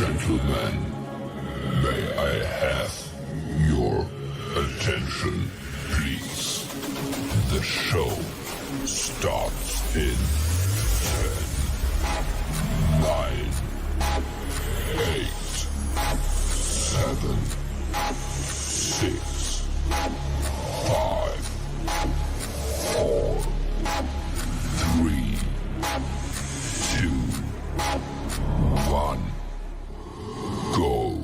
Gentlemen, may I have your attention, please? The show starts in 10, 9, 8, 7, 6, 5, 4, 3, 2, 1. Go.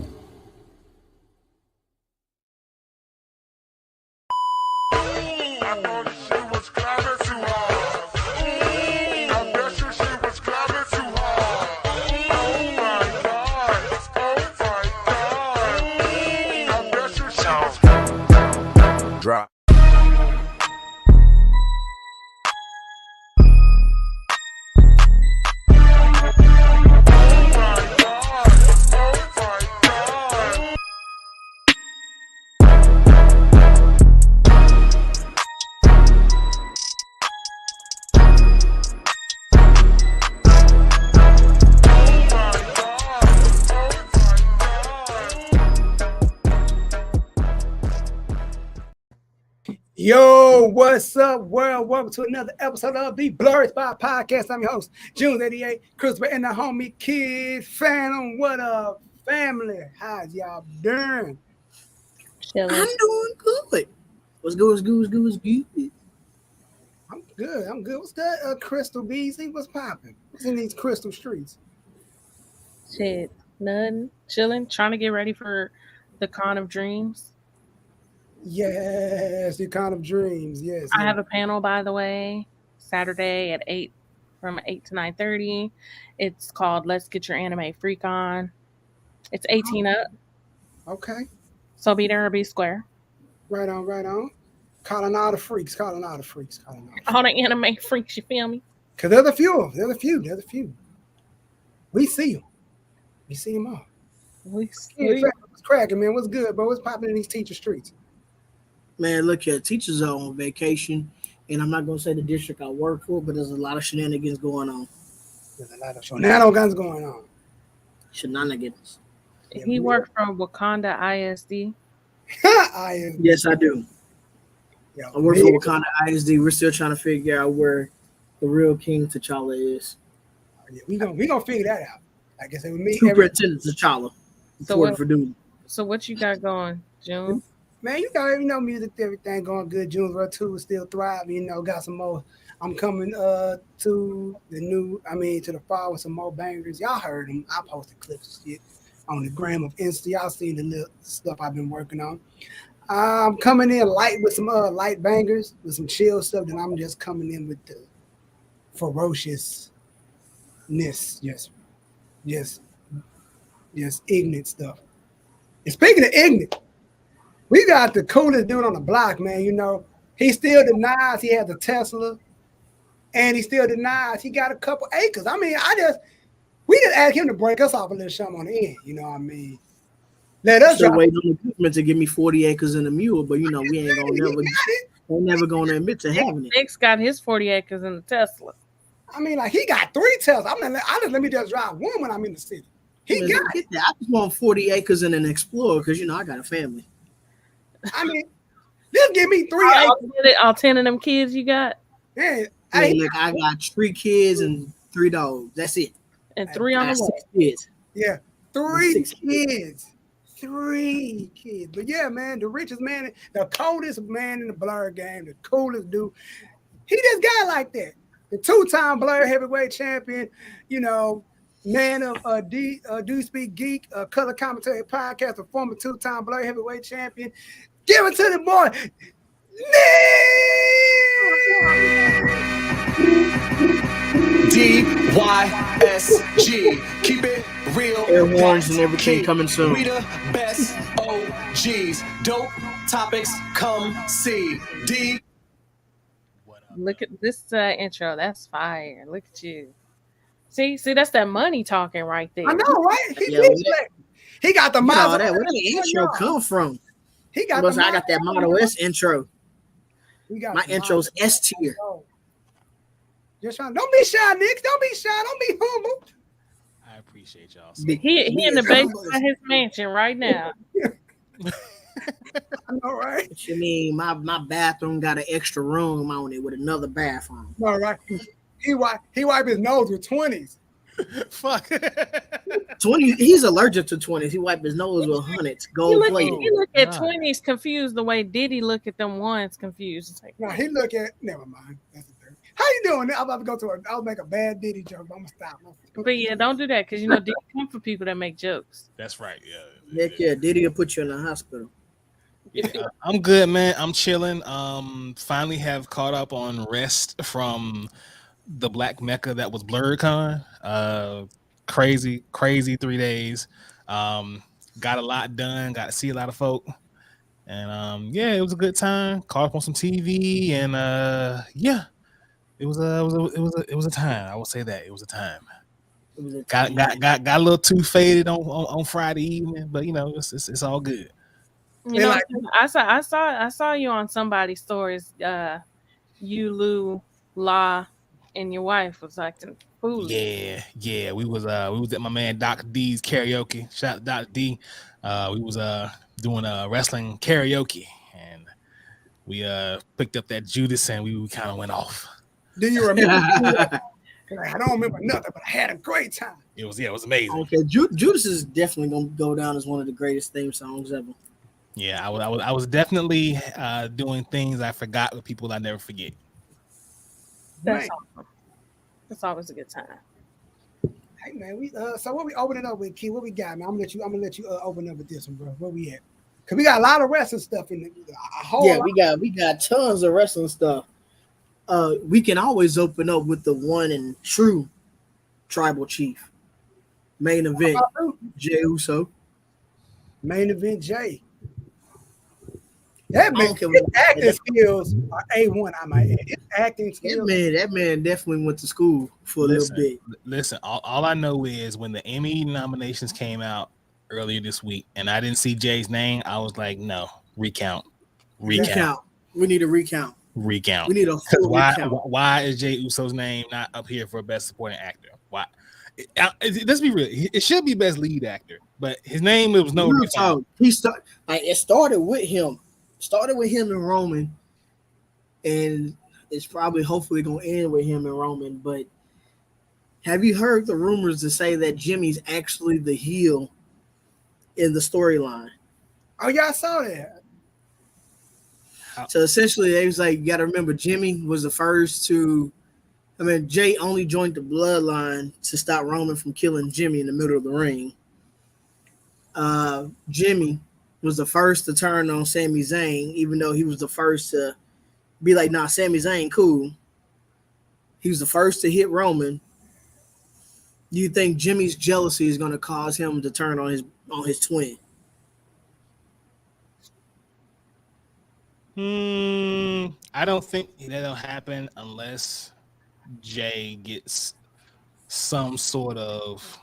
Drop. Yo, what's up, world? Welcome to another episode of the BlerdSpot Podcast. I'm your host, June 88, Christopher, and the homie Kid Phantom. What up, family? How's y'all doing? I'm doing good. What's good? I'm good. What's that, Crystal Beasley? What's popping? What's in these crystal streets? Shit, none. Chilling, trying to get ready for the Con of Dreams. Yes, the Con of Dreams. Yes. I have a panel, by the way, Saturday at 8, from 8 to 9:30. It's called Let's Get Your Anime Freak On. It's 18 up. Okay. So be there or be square. Right on. Calling all the freaks. All the anime freaks, you feel me? Because there's a few. We see them all. What's cracking, man? What's good, bro? What's popping in these teacher streets? Man, look here, teachers are on vacation, and I'm not going to say the district I work for, but there's a lot of shenanigans going on. There's a lot of shenanigans going on. Shenanigans. He worked from Wakanda ISD. Yes, I do. Yeah, I work for Wakanda ISD. We're still trying to figure out where the real King T'Challa is. Yeah, we gonna figure that out. Like I said, with me, Superintendent T'Challa. So what you got going, June? Man, music, everything going good. June World 2 is still thriving. Got some more. I'm coming to the fall with some more bangers. Y'all heard them. I posted clips and shit on the gram of Insta. Y'all seen the little stuff I've been working on. I'm coming in light with some light bangers, with some chill stuff. Then I'm just coming in with the ferociousness, just ignorant stuff. And speaking of ignorant, we got the coolest dude on the block, man. He still denies he has a Tesla, and he still denies he got a couple acres. I mean, we just asked him to break us off a little something on the end. You know what I mean? Let us wait on the government to give me 40 acres and a mule, but we ain't we're never gonna admit to having it. Nick's got his 40 acres in the Tesla. I mean, like, he got 3 Teslas. Let me just drive one when I'm in the city. He got it. I just want 40 acres and an Explorer because I got a family. I mean, just give me 3 acres. All 10 of them kids you got? Yeah. I got 3 kids and 3 dogs. That's it. And 3 on the way. 6 kids. Yeah. 3 kids. 3 kids. But yeah, man, the richest man, the coldest man in the Blerd game, the coolest dude. He just got like that. The 2-time Blerd heavyweight champion, man of DoYouSpeakGeek, color commentary podcast, a former 2-time Blerd heavyweight champion. Give it to the boy, DYSG. Keep it real. Air horns and everything coming soon. We the best OGs. Dope topics, come see. Look at this intro. That's fire. Look at you. See, that's that money talking right there. I know, right? He got the Model. Where did the intro come from? I got that Model S intro. My intro's S tier. Just trying. Don't be shy, Nick. Don't be shy. Don't be humble. I appreciate appreciate y'all. So. He in the basement of his mansion right now. All right. What you mean? My bathroom got an extra room on it with another bathroom. All right. He wipe his nose with 20s. Fuck. 20. He's allergic to 20s. He wiped his nose with hundreds. Gold plated. He look at 20s confused the way Diddy look at them ones confused. It's like, no, he look at. Never mind. That's a third. How you doing? I'm about to go to. I'll make a bad Diddy joke. But I'm gonna stop. but yeah, don't do that because Diddy come for people that make jokes. That's right. Heck yeah, Diddy will put you in the hospital. Yeah, I'm good, man. I'm chilling. Finally have caught up on rest from the Black Mecca that was BlerdCon. Crazy 3 days. Got a lot done. Got to see a lot of folk, and it was a good time. Caught up on some TV, and it was a time. I will say that it was a time. Got a little too faded on Friday evening, but it's all good. I saw you on somebody's stories. You, Lou, La, and your wife was acting foolish. Yeah. We was at my man Doc D's karaoke. Shout out to Doc D. We was doing wrestling karaoke, and we picked up that Judas, and we kind of went off. Do you remember? I don't remember nothing, but I had a great time. It was amazing. Okay, Judas is definitely gonna go down as one of the greatest theme songs ever. Yeah, I was definitely doing things I forgot with people I never forget. That's awesome. That's always a good time. Hey man, so what we opening up with, Key? What we got, man? I'm gonna let you open up with this one, bro. Where we at? Cause we got a lot of wrestling stuff in it. We got tons of wrestling stuff. We can always open up with the one and true tribal chief. Main event, Jey Uso. Main event, Jay. That man, his acting skills are A1. I might add. His acting skills. That man definitely went to school for a little bit. Listen, all I know is when the Emmy nominations came out earlier this week, and I didn't see Jay's name, I was like, no, recount. We need a recount. We need a full recount. Why is Jey Uso's name not up here for best supporting actor? Why? Let's be real. It should be best lead actor, but his name was no. It started with him. Started with him and Roman, and it's probably hopefully gonna end with him and Roman. But have you heard the rumors to say that Jimmy's actually the heel in the storyline? Oh yeah, I saw that. So essentially, they was like, you got to remember, Jimmy was the first to. I mean, Jay only joined the bloodline to stop Roman from killing Jimmy in the middle of the ring. Jimmy was the first to turn on Sami Zayn, even though he was the first to be like, nah, Sami Zayn, cool. He was the first to hit Roman. Do you think Jimmy's jealousy is going to cause him to turn on his twin? I don't think that'll happen unless Jay gets some sort of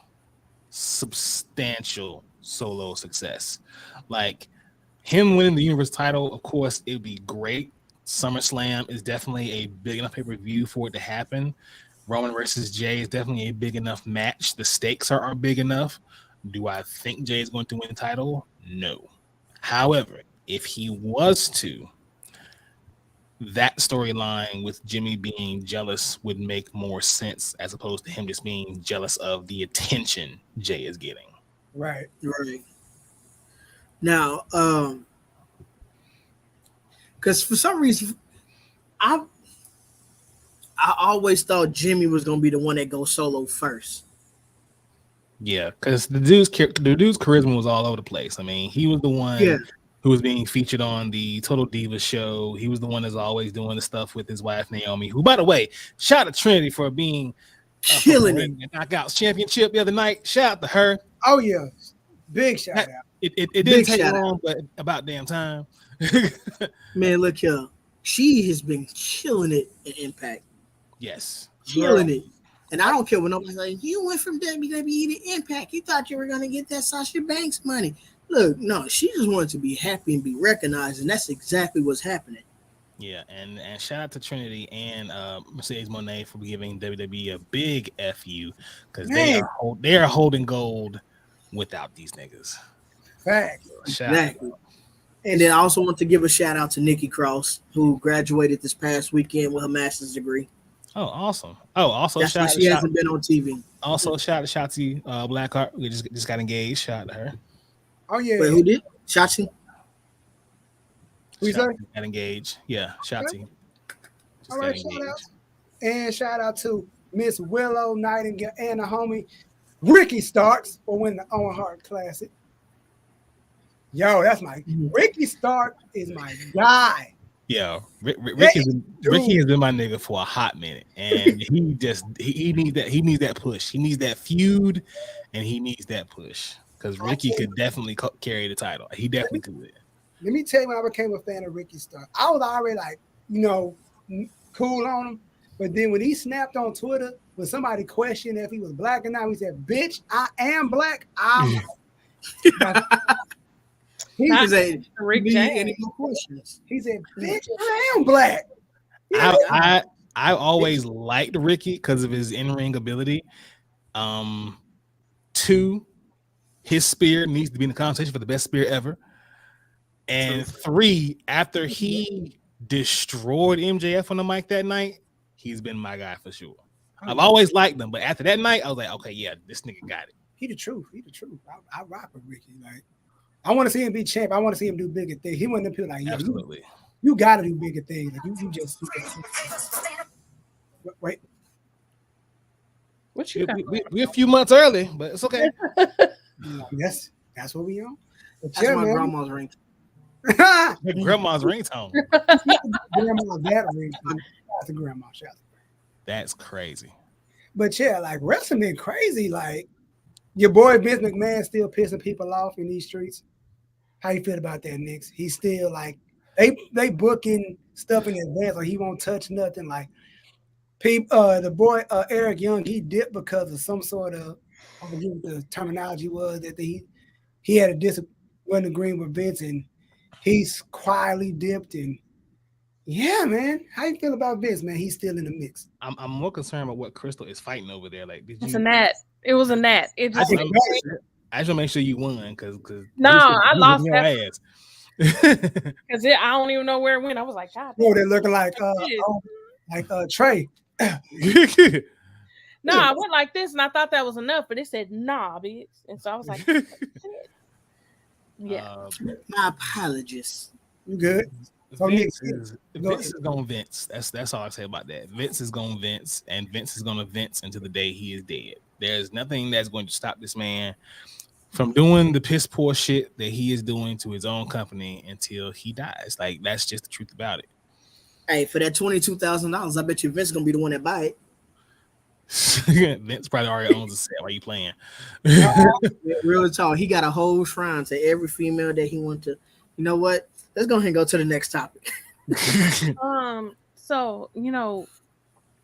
substantial solo success. Like him winning the Universe title, of course, it'd be great. SummerSlam is definitely a big enough pay-per-view for it to happen. Roman versus Jay is definitely a big enough match. The stakes are big enough. Do I think Jay is going to win the title? No. However, if he was to, that storyline with Jimmy being jealous would make more sense as opposed to him just being jealous of the attention Jay is getting. Right. Now, because for some reason, I always thought Jimmy was gonna be the one that goes solo first. Yeah, because the dude's charisma was all over the place. I mean, he was the one who was being featured on the Total Divas show. He was the one that's always doing the stuff with his wife Naomi, who, by the way, shout out to Trinity for being killing it. Knockouts championship the other night. Shout out to her. Oh yeah, big shout out. It didn't take long, but about damn time. Man, look here. She has been killing it in Impact. Yes. Killing it. And I don't care when nobody's like, you went from WWE to Impact. You thought you were going to get that Sasha Banks money. Look, no, she just wanted to be happy and be recognized, and that's exactly what's happening. Yeah, and shout out to Trinity and Mercedes Moné for giving WWE a big FU because Man, they are holding gold without these niggas. facts. Shout out. Exactly. And then I also want to give a shout out to Nikki Cross, who graduated this past weekend with her master's degree. Oh, awesome. Oh, also That's why she hasn't been on TV. Also, shout out to Shotzi Blackheart. We just got engaged. Shout out to her. Oh yeah. Wait, who did? Shotzi? Who you say? Shotzi got engaged. Yeah, Shotzi. Just All got right, shout engaged. out. And shout out to Miss Willow Nightingale and the homie Ricky Starks for winning the Owen Hart Classic. Yo, that's my Ricky Stark is my guy. Yeah, Ricky has been my nigga for a hot minute, and he needs that push. He needs that feud, and he needs that push because Ricky could definitely carry the title. He definitely could. Let me tell you when I became a fan of Ricky Stark. I was already like, cool on him, but then when he snapped on Twitter, when somebody questioned if he was black or not, he said, "Bitch, I am black." He said, Rick James. Any more questions? He said, "Bitch, I am black." I always liked Ricky because of his in-ring ability. 2, his spear needs to be in the conversation for the best spear ever. And 3, after he destroyed MJF on the mic that night, he's been my guy for sure. I've always liked him, but after that night, I was like, okay, yeah, this nigga got it. He the truth. I rock with Ricky. Like, I want to see him be champ. I want to see him do bigger things. He wasn't the people like, yeah, absolutely. You got to do bigger things. Like you just wait. What you got? We're a few months early, but it's okay. That's what we on. That's my grandma's ring. Grandma's ringtone. Grandma's that ringtone. Shout to grandma. That's crazy. But yeah, like wrestling been crazy. Like your boy Vince McMahon still pissing people off in these streets. How you feel about that, Knicks? He's still like they booking stuff in advance, or he won't touch nothing. Like the boy Eric Young, he dipped because of some sort of I forget what the terminology was that he had a wasn't agreeing with Vince, and he's quietly dipped. And yeah, man, how you feel about Vince, man? He's still in the mix. I'm more concerned about what Crystal is fighting over there. Like, it's a gnat. It was a gnat. It just I just want to make sure you won because I lost your ass. Because I don't even know where it went. I was like, God. Oh, they're looking like Trey. No, I went like this, and I thought that was enough, but it said nah, bitch, and so I was like, yeah. My apologies. You good? Vince is going Vince. That's all I say about that. Vince is going Vince, and Vince is going to Vince until the day he is dead. There's nothing that's going to stop this man from doing the piss poor shit that he is doing to his own company until he dies. Like, that's just the truth about it. Hey, for that $22,000, I bet you Vince is gonna be the one that buy it. Vince probably already owns a set. Why are you playing? Real talk. He got a whole shrine to every female that he wants to. You know what? Let's go ahead and go to the next topic. So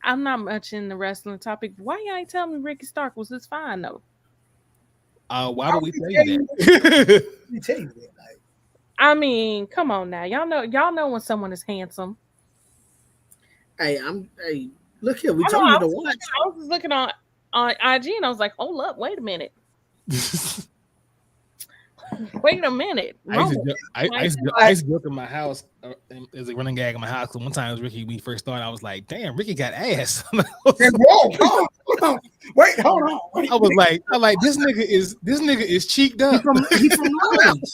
I'm not much in the wrestling topic. Why y'all ain't tell me Ricky Stark was this fine though? Why would we tell you that? We tell you that. Like, I mean, come on now. Y'all know when someone is handsome. Hey, look here. We told you to watch. I was just looking on IG and I was like, hold up, wait a minute. Wait a minute. I used to joke in my house as a running gag in my house. One time, Ricky, we first started, I was like, "Damn, Ricky got ass." Whoa, hold on. Wait, hold on. I was like, this nigga is cheeked up. He from Lawrence.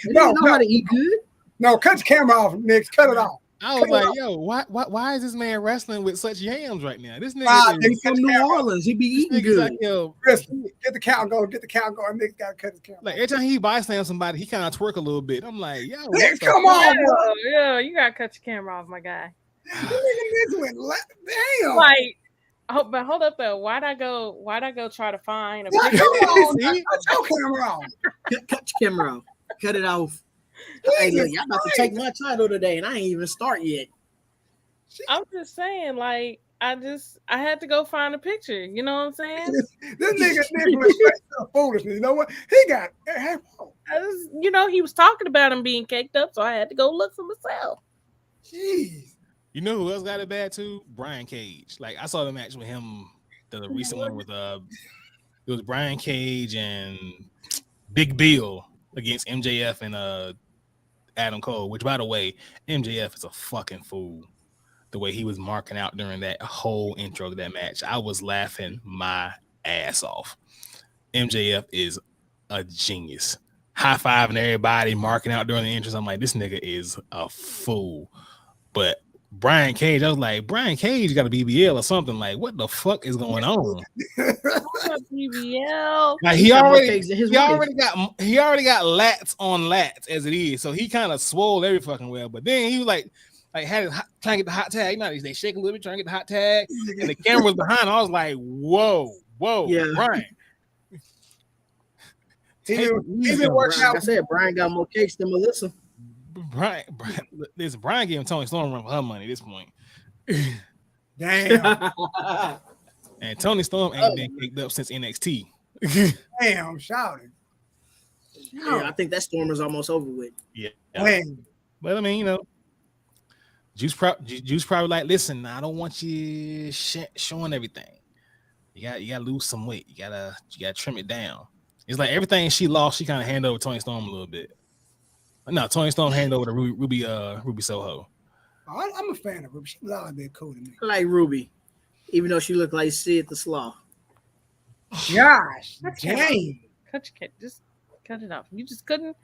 No, know how to eat good. No, cut the camera off, Nick. Cut it off. I was like, yo, why is this man wrestling with such yams right now? This nigga is from New Orleans. He be eating good. Like, yo, get the count going. Nick got to cut his camera. Like every time he byslam somebody, he kind of twerk a little bit. I'm like, yo, Nick, come on, bro. Yeah, you gotta cut your camera off, my guy. Damn. Like, but hold up though. Why'd I go try to find a picture? Cut your camera off. Cut your camera off. Cut it off. Hey, look, y'all about to take my title today, and I ain't even start yet. I'm just saying, like, I had to go find a picture. You know what I'm saying? This nigga was foolishness. You know what? He got. He was talking about him being caked up, so I had to go look for myself. Jeez. You know who else got it bad too? Brian Cage. Like I saw the match with him, the recent one with it was Brian Cage and Big Bill against MJF and Adam Cole. Which, by the way, MJF is a fucking fool. The way he was marking out during that whole intro to that match, I was laughing my ass off. MJF is a genius. High fiving everybody, marking out during the entrance. I'm like, this nigga is a fool. But Brian Cage, I was like, Brian Cage got a BBL or something. Like, what the fuck is going on? BBL. Like he already got lats on lats as it is, so he kind of swole every fucking well. But then he was like had his trying to get the hot tag. You know, they shake a little bit trying to get the hot tag, and the camera was behind. I was like, whoa, Yeah. Brian. He been working out. Like I said, Brian got more cakes than Melissa. Brian giving Tony Storm run for her money at this point. Damn. And Tony Storm ain't been kicked up since NXT. Damn, shouting. Yeah, I think that storm is almost over with. Yeah. Damn. But I mean, you know, Juice probably like, listen, I don't want you showing everything. You gotta lose some weight. You gotta trim it down. It's like everything she lost, she kind of handed over to Tony Storm a little bit. No, Tony Storm handed over to Ruby Soho. Oh, I'm a fan of Ruby. She's always been cool to me. I like Ruby, even though she looked like Sid the Slaw. Gosh, That's dang. Just cut it off. You just couldn't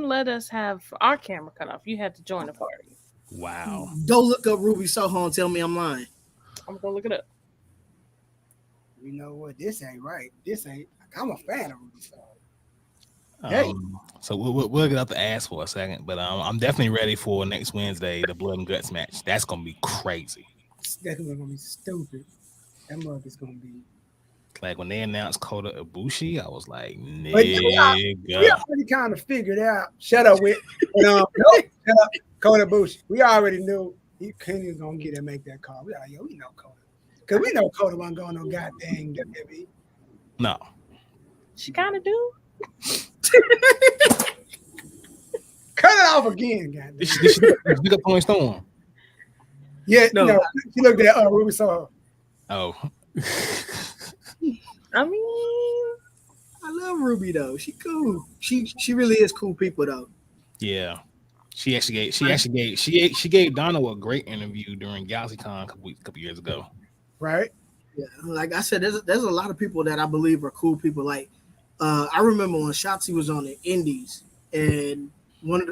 let us have our camera cut off. You had to join the party. Wow. Go look up Ruby Soho and tell me I'm lying. I'm gonna look it up. You know what? This ain't right. This ain't. I'm a fan of Ruby Soho. So we'll get up the ass for a second, but I'm definitely ready for next Wednesday, the Blood and Guts match. That's gonna be crazy. That's gonna be stupid. That mug is gonna be. Like when they announced Kota Ibushi, I was like, But nigga. we already kind of figured out. Shut up, Whit. Shut up, Kota Ibushi. We already knew Kenny was gonna get and make that call. We like, we know Kota, because we know Kota wasn't going no goddamn WWE. No. She kind of do. Cut it off again, goddamn. Did she look up Tony Storm? Yeah, No. no. She looked at Ruby Soho. Oh. I mean, I love Ruby though. She cool. She really is cool people though. Yeah. She gave Dono a great interview during GalaxyCon a couple years ago. Right? Yeah, like I said, there's a lot of people that I believe are cool people. Like I remember when Shotzi was on the Indies, and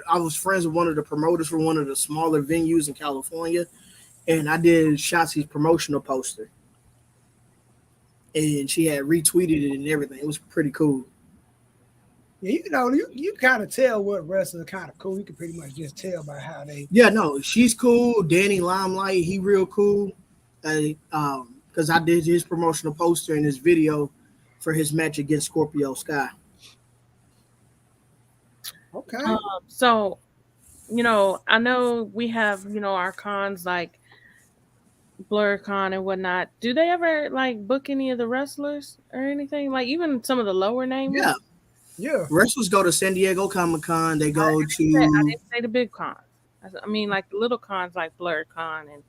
I was friends with one of the promoters for one of the smaller venues in California, and I did Shotzi's promotional poster, and she had retweeted it and everything. It was pretty cool. Yeah, you know, you kind of tell what wrestlers are kind of cool. You can pretty much just tell by how they. Yeah, no, she's cool. Danny Limelight, he real cool. Because I did his promotional poster and his video for his match against Scorpio Sky. Okay. so, you know, I know we have, you know, our cons like BlerdCon and whatnot. Do they ever like book any of the wrestlers or anything? Like even some of the lower names? Yeah. Wrestlers go to San Diego Comic-Con. They go I didn't say the big cons. I mean, like the little cons like BlerdCon and.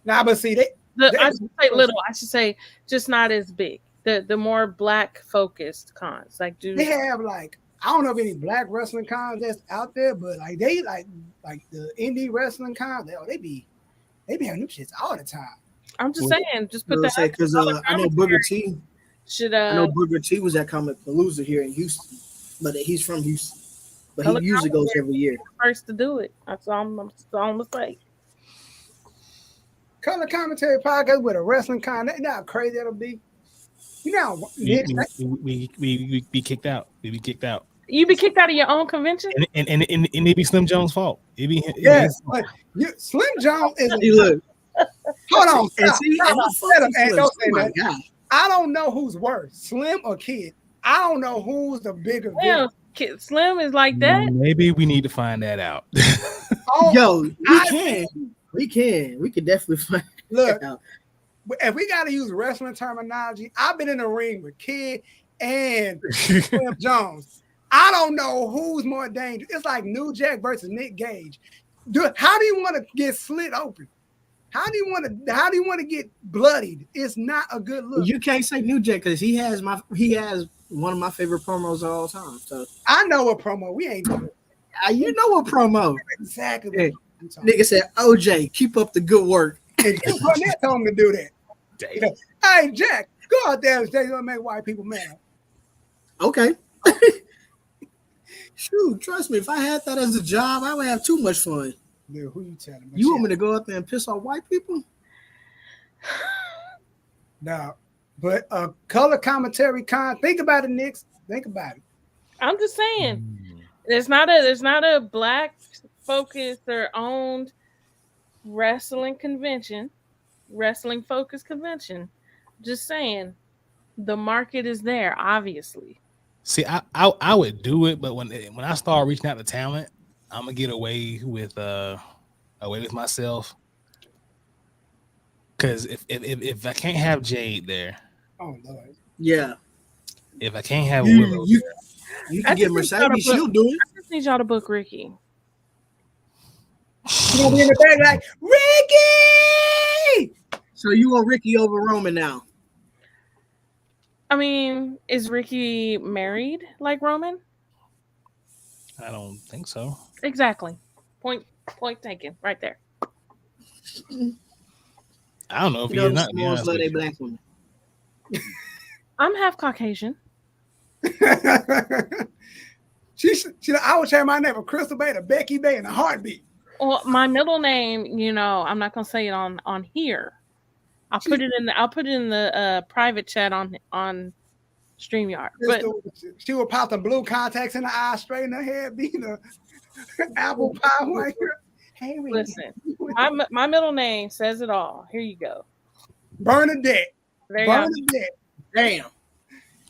Nah, but see, I should say little. I should say just not as big. The more black focused cons. Like they have like, I don't know if any black wrestling cons that's out there, but like they like the indie wrestling cons. They be having new shits all the time. I'm just saying, just put that because I know Booker T. Should I know Booker T was at Comic Palooza here in Houston, but he's from Houston. But he usually goes every year. First to do it. That's all I'm gonna say. Color Commentary Podcast with a wrestling con. You know how crazy that'll be. You know, we be kicked out. We be kicked out. You be kicked out of your own convention, and it be Slim Jones' fault. Yes, but Slim Jones is. Look, hold on, and see, don't say that. I don't know who's worse, Slim or Kid. I don't know who's the bigger. Yeah, Slim is like that. Maybe we need to find that out. We can definitely find. Look, if we got to use wrestling terminology, I've been in the ring with Kid and Slim Jones. I don't know who's more dangerous. It's like New Jack versus Nick Gage. How do you want to get slit open? How do you want to get bloodied? It's not a good look. You can't say New Jack because he has one of my favorite promos of all time. So I know what promo we ain't doing. you know what promo? Exactly. Yeah. What I'm talking Nigga said, OJ, keep up the good work. about. And Jim Cornette told him to do that. Damn. Hey, Jack, go out there and say you're gonna make white people mad. Okay. Shoot, trust me, if I had that as a job, I would have too much fun. Dude, who you telling? You want me to go out there and piss off white people? No, but color commentary think about it, Knicks. Think about it. I'm just saying, there's not a black focused or owned wrestling focused convention. Just saying, the market is there, obviously. See, I would do it, but when I start reaching out to talent, I'm gonna get away with myself. Because if I can't have Jade there, Oh Lord. Yeah. if I can't have Willow, You can get Mercedes, she'll do it. I just need y'all to book Ricky. You gonna be in the back like Ricky? So you want Ricky over Roman now? I mean, is Ricky married like Roman? I don't think so. Exactly. Point taken right there. I don't know if You know, he's the not. to be Smalls honest love with they you. black women. I'm half Caucasian. I would change my name from Crystal Bay to Becky Bay in a heartbeat. Well, my middle name, I'm not gonna say it on here. I'll put it in the private chat on StreamYard. But She would pop the blue contacts in the eye, straighten her head, being a apple pie white girl. Hey, listen, my middle name says it all. Here you go. Bernadette. There you go. Bernadette. Damn.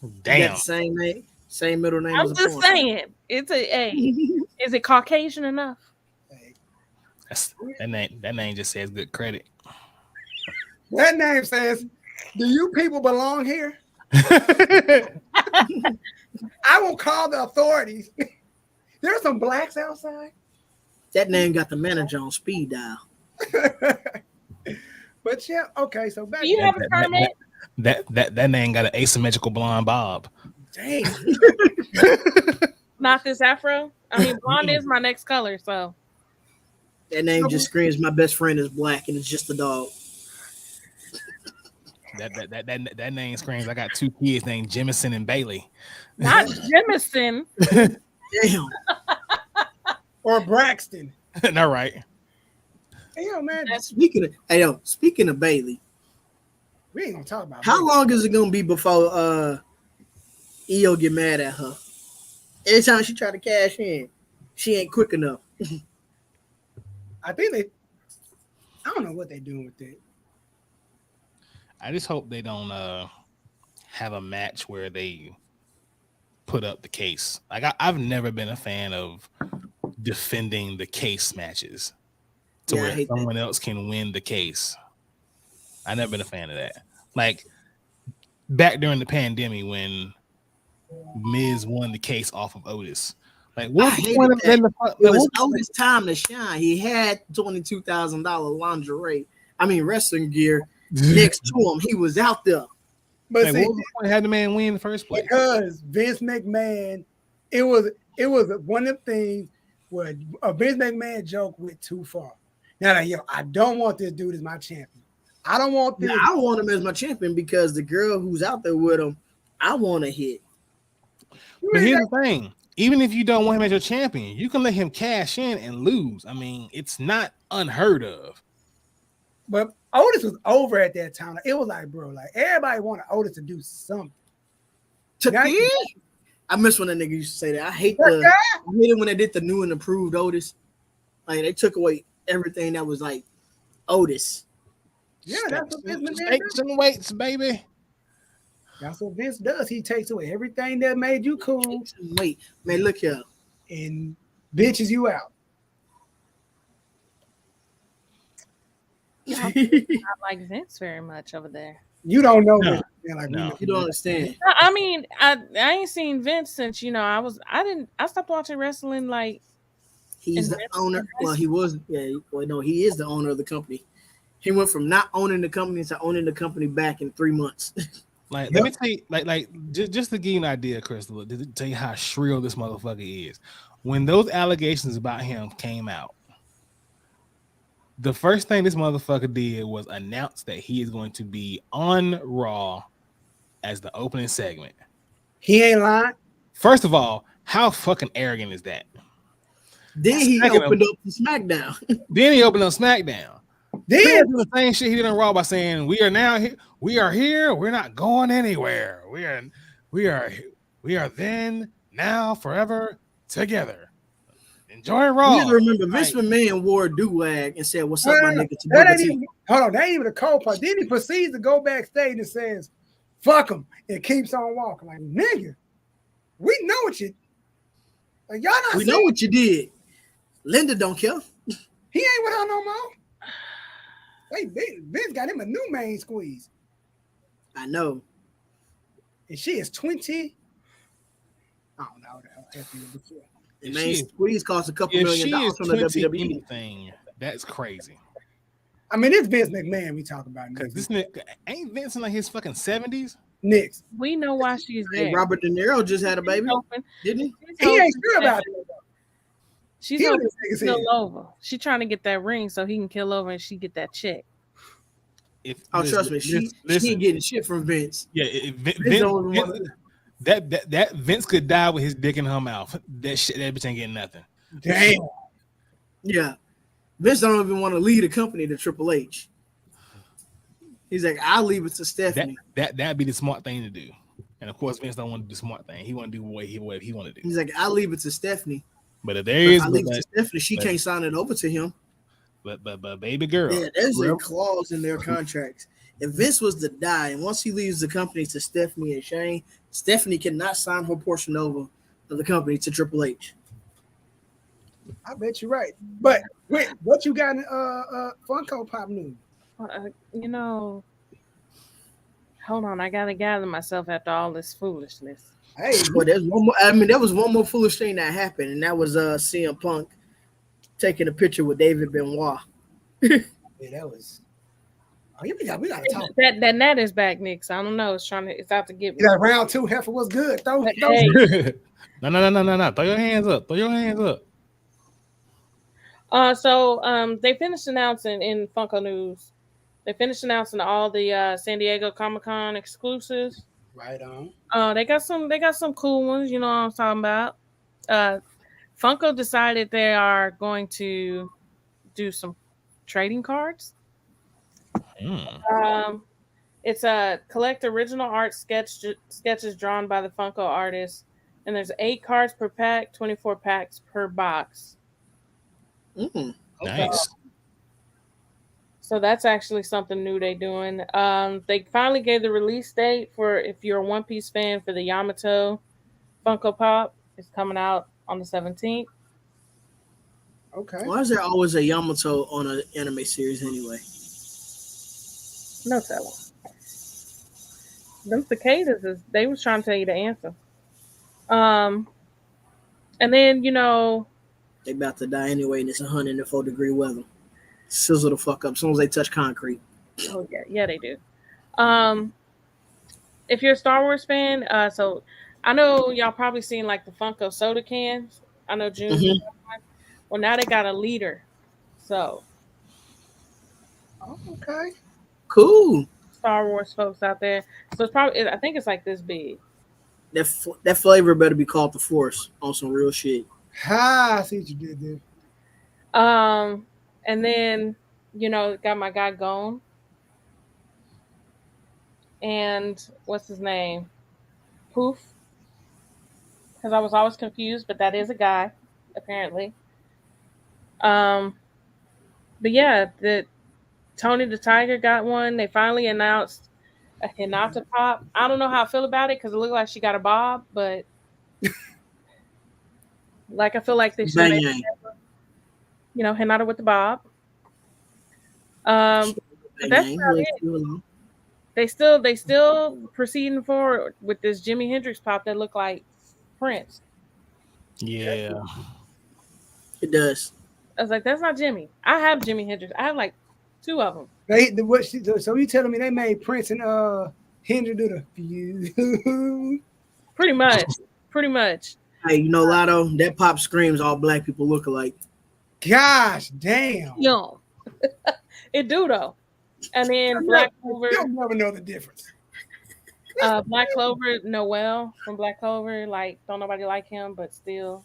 You Damn. got the same name, same middle name. I'm as a just porn. saying, it's is it Caucasian enough? That name just says good credit. That name says, "Do you people belong here?" I will call the authorities. There's some blacks outside. That name got the manager on speed dial. But yeah, okay. So back. Do you have a permit? That name got an asymmetrical blonde bob. Dang. Not this afro. I mean, blonde is my next color, so That name just screams my best friend is black and it's just a dog. That name screams I got two kids named Jemison and Bailey. not Jemison. Damn. Or Braxton. All right. Damn, man. Speaking of Bailey, We ain't gonna talk about how Bailey. long is it gonna be before EO get mad at her? Every time she try to cash in, she ain't quick enough. I think I don't know what they're doing with it. I just hope they don't have a match where they put up the case. Like I've never been a fan of defending the case matches to Yeah, I where hate someone else can win the case. I've never been a fan of that. Like back during the pandemic when Miz won the case off of Otis. Like what? I hated that. It was Otis' time to shine. He had $22,000 wrestling gear next to him. He was out there. But Like, see, what was the point of having the man win in the first place? because Vince McMahon, it was one of the things where a Vince McMahon joke went too far. Now, I don't want this dude as my champion. I don't want this. Now, I want him as my champion because the girl who's out there with him, I want to hit. But here's the thing. Even if you don't want him as your champion, you can let him cash in and lose. I mean, it's not unheard of. But Otis was over at that time. It was like, bro, like everybody wanted Otis to do something. Now I miss when that nigga used to say that. I hate it when they did the new and improved Otis. Like they took away everything that was like Otis. Yeah, that's what Vince McMahon Stakes does. and weights, baby. That's what Vince does. He takes away everything that made you cool Wait, man, look here. and bitches you out. Not like Vince very much over there. You don't know No. Vince, man, like we No. know. You don't understand. I mean, I ain't seen Vince since I stopped watching wrestling like He's the owner. Well, he was. Yeah. Well, no, he is the owner of the company. He went from not owning the company to owning the company back in 3 months. Like, let me tell you, just to give you an idea, Crystal, to tell you how shrill this motherfucker is. When those allegations about him came out, the first thing this motherfucker did was announce that he is going to be on Raw as the opening segment. He ain't lying. First of all, how fucking arrogant is that? Then he opened up to SmackDown. Then he opened up SmackDown. Then the same shit he did on Raw by saying, "We are now here. We are here. We're not going anywhere. We are then, now, forever together. Enjoy Raw." You gotta remember, Vince McMahon wore a do-rag and said, "What's up, my nigga?" To that Booker ain't T. even, hold on, that ain't even the cold part. Then he proceeds to go backstage and says, "Fuck him," and keeps on walking. Like, nigga, we know what you. Like, y'all not. We know what you did. Linda don't care. He ain't with her no more. Vince got him a new main squeeze. I know. And she is 20. I don't know. The main squeeze cost a couple $1 million from the WWE. Anything, that's crazy. I mean, it's Vince McMahon we talk about. Because this nigga ain't Vince in like his fucking 70s. Next, We know why she's there. Robert De Niro just had a baby, didn't he? He ain't sure about it. She's hoping to kill over. She trying to get that ring so he can kill over and she get that check. Trust me, she ain't getting shit from Vince. Yeah, that Vince could die with his dick in her mouth. That bitch ain't getting nothing. Damn. Yeah, Vince don't even want to lead a company to Triple H. He's like, I'll leave it to Stephanie. That'd be the smart thing to do. And of course, Vince don't want to do the smart thing. He want to do what he want to do. He's like, I'll leave it to Stephanie. But if there is, I leave it to Stephanie, she can't sign it over to him. But baby girl, yeah, there's a clause in their contracts. If Vince was to die, and once he leaves the company to Stephanie and Shane, Stephanie cannot sign her portion over of the company to Triple H. I bet you're right. But wait, what you got in Funko Pop news? Hold on, I gotta gather myself after all this foolishness. Hey, but there's one more. I mean, there was one more foolish thing that happened, and that was CM Punk taking a picture with David Benoit. Yeah, that was. Oh, yeah, we gotta talk. That is back, Nick. So I don't know. It's out to get me. You got round two. Heifer was good. No. Throw your hands up. So they finished announcing in Funko News. They finished announcing all the San Diego Comic-Con exclusives. Right on. They got some cool ones. You know what I'm talking about. Funko decided they are going to do some trading cards. It's a collect original art sketches drawn by the Funko artist, and there's 8 cards per pack, 24 packs per box. Nice. So that's actually something new they're doing. They finally gave the release date for, if you're a One Piece fan, for the Yamato Funko Pop. It's coming out on the 17th. Okay. Why is there always a Yamato on an anime series anyway? No telling. Them cicadas, they was trying to tell you the answer. And then, they about to die anyway, and it's 104-degree weather. Sizzle the fuck up as soon as they touch concrete. Oh yeah, they do. If you're a Star Wars fan, so I know y'all probably seen like the Funko soda cans. I know June. Mm-hmm. Well, now they got a liter. So, okay, cool. Star Wars folks out there. So it's probably, I think it's like this big. That flavor better be called the Force on some real shit. I see what you did there. And then, got my guy Gone. And what's his name? Poof. Because I was always confused, but that is a guy, apparently. But yeah, Tony the Tiger got one. They finally announced a Hinata Pop. I don't know how I feel about it because it looked like she got a bob, but like I feel like they should make Hinata with the bob. But that's about it. They still proceeding forward with this Jimi Hendrix pop that looked like Prince. Yeah. It does. I was like, that's not Jimmy. I have Jimi Hendrix. I have like 2 of them. So you telling me they made Prince and Hendrix do the feud? Pretty much. Pretty much. Hey, you know, Lotto, that pop screams all black people look alike. Gosh damn. Yo. It do though. And then Black Clover. You'll never know the difference. Black Clover, Noel from Black Clover, like don't nobody like him, but still,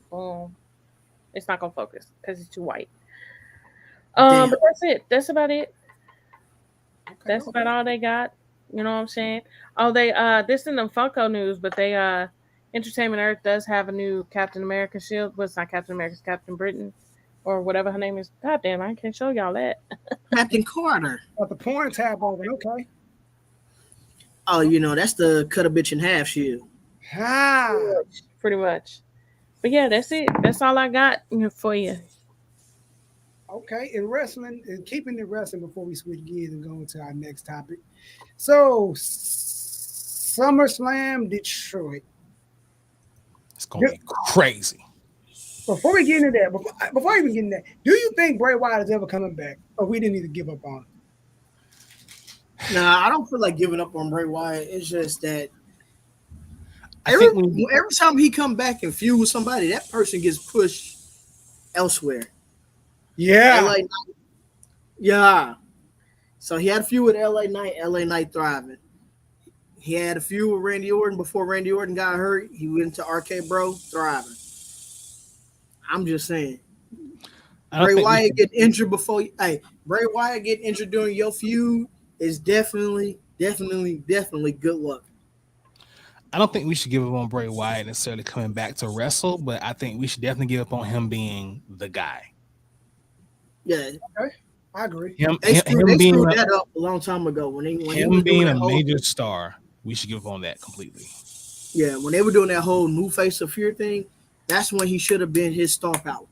boom, it's not gonna focus because he's too white. But that's it. That's about it. That's about all they got. You know what I'm saying? Oh, they this in the Funko news, but they Entertainment Earth does have a new Captain America shield. Well, it's not Captain America, it's Captain Britain, or whatever her name is. God damn, I can't show y'all that. Captain Carter. Got the porn tab over. Okay. Oh, you know, that's the cut a bitch in half shield. Ah. Pretty much. But yeah, that's it. That's all I got for you. Okay, in wrestling, and keeping it wrestling before we switch gears and go into our next topic. So, SummerSlam Detroit. It's gonna be crazy. Before we get into that, before I even get into that, do you think Bray Wyatt is ever coming back, or we didn't need to give up on him? Nah, I don't feel like giving up on Bray Wyatt. It's just that Every time he come back and feud with somebody, that person gets pushed elsewhere. Yeah. Yeah. So he had a feud with LA Knight thriving. He had a feud with Randy Orton before Randy Orton got hurt. He went into RK Bro, thriving. I'm just saying. Bray Wyatt get injured before. Bray Wyatt get injured during your feud is definitely good luck. I don't think we should give up on Bray Wyatt necessarily coming back to wrestle, but I think we should definitely give up on him being the guy. Yeah, okay, I agree. Him being that up a long time ago when he being a major star, we should give up on that completely. Yeah, when they were doing that whole new face of fear thing, that's when he should have been his star power.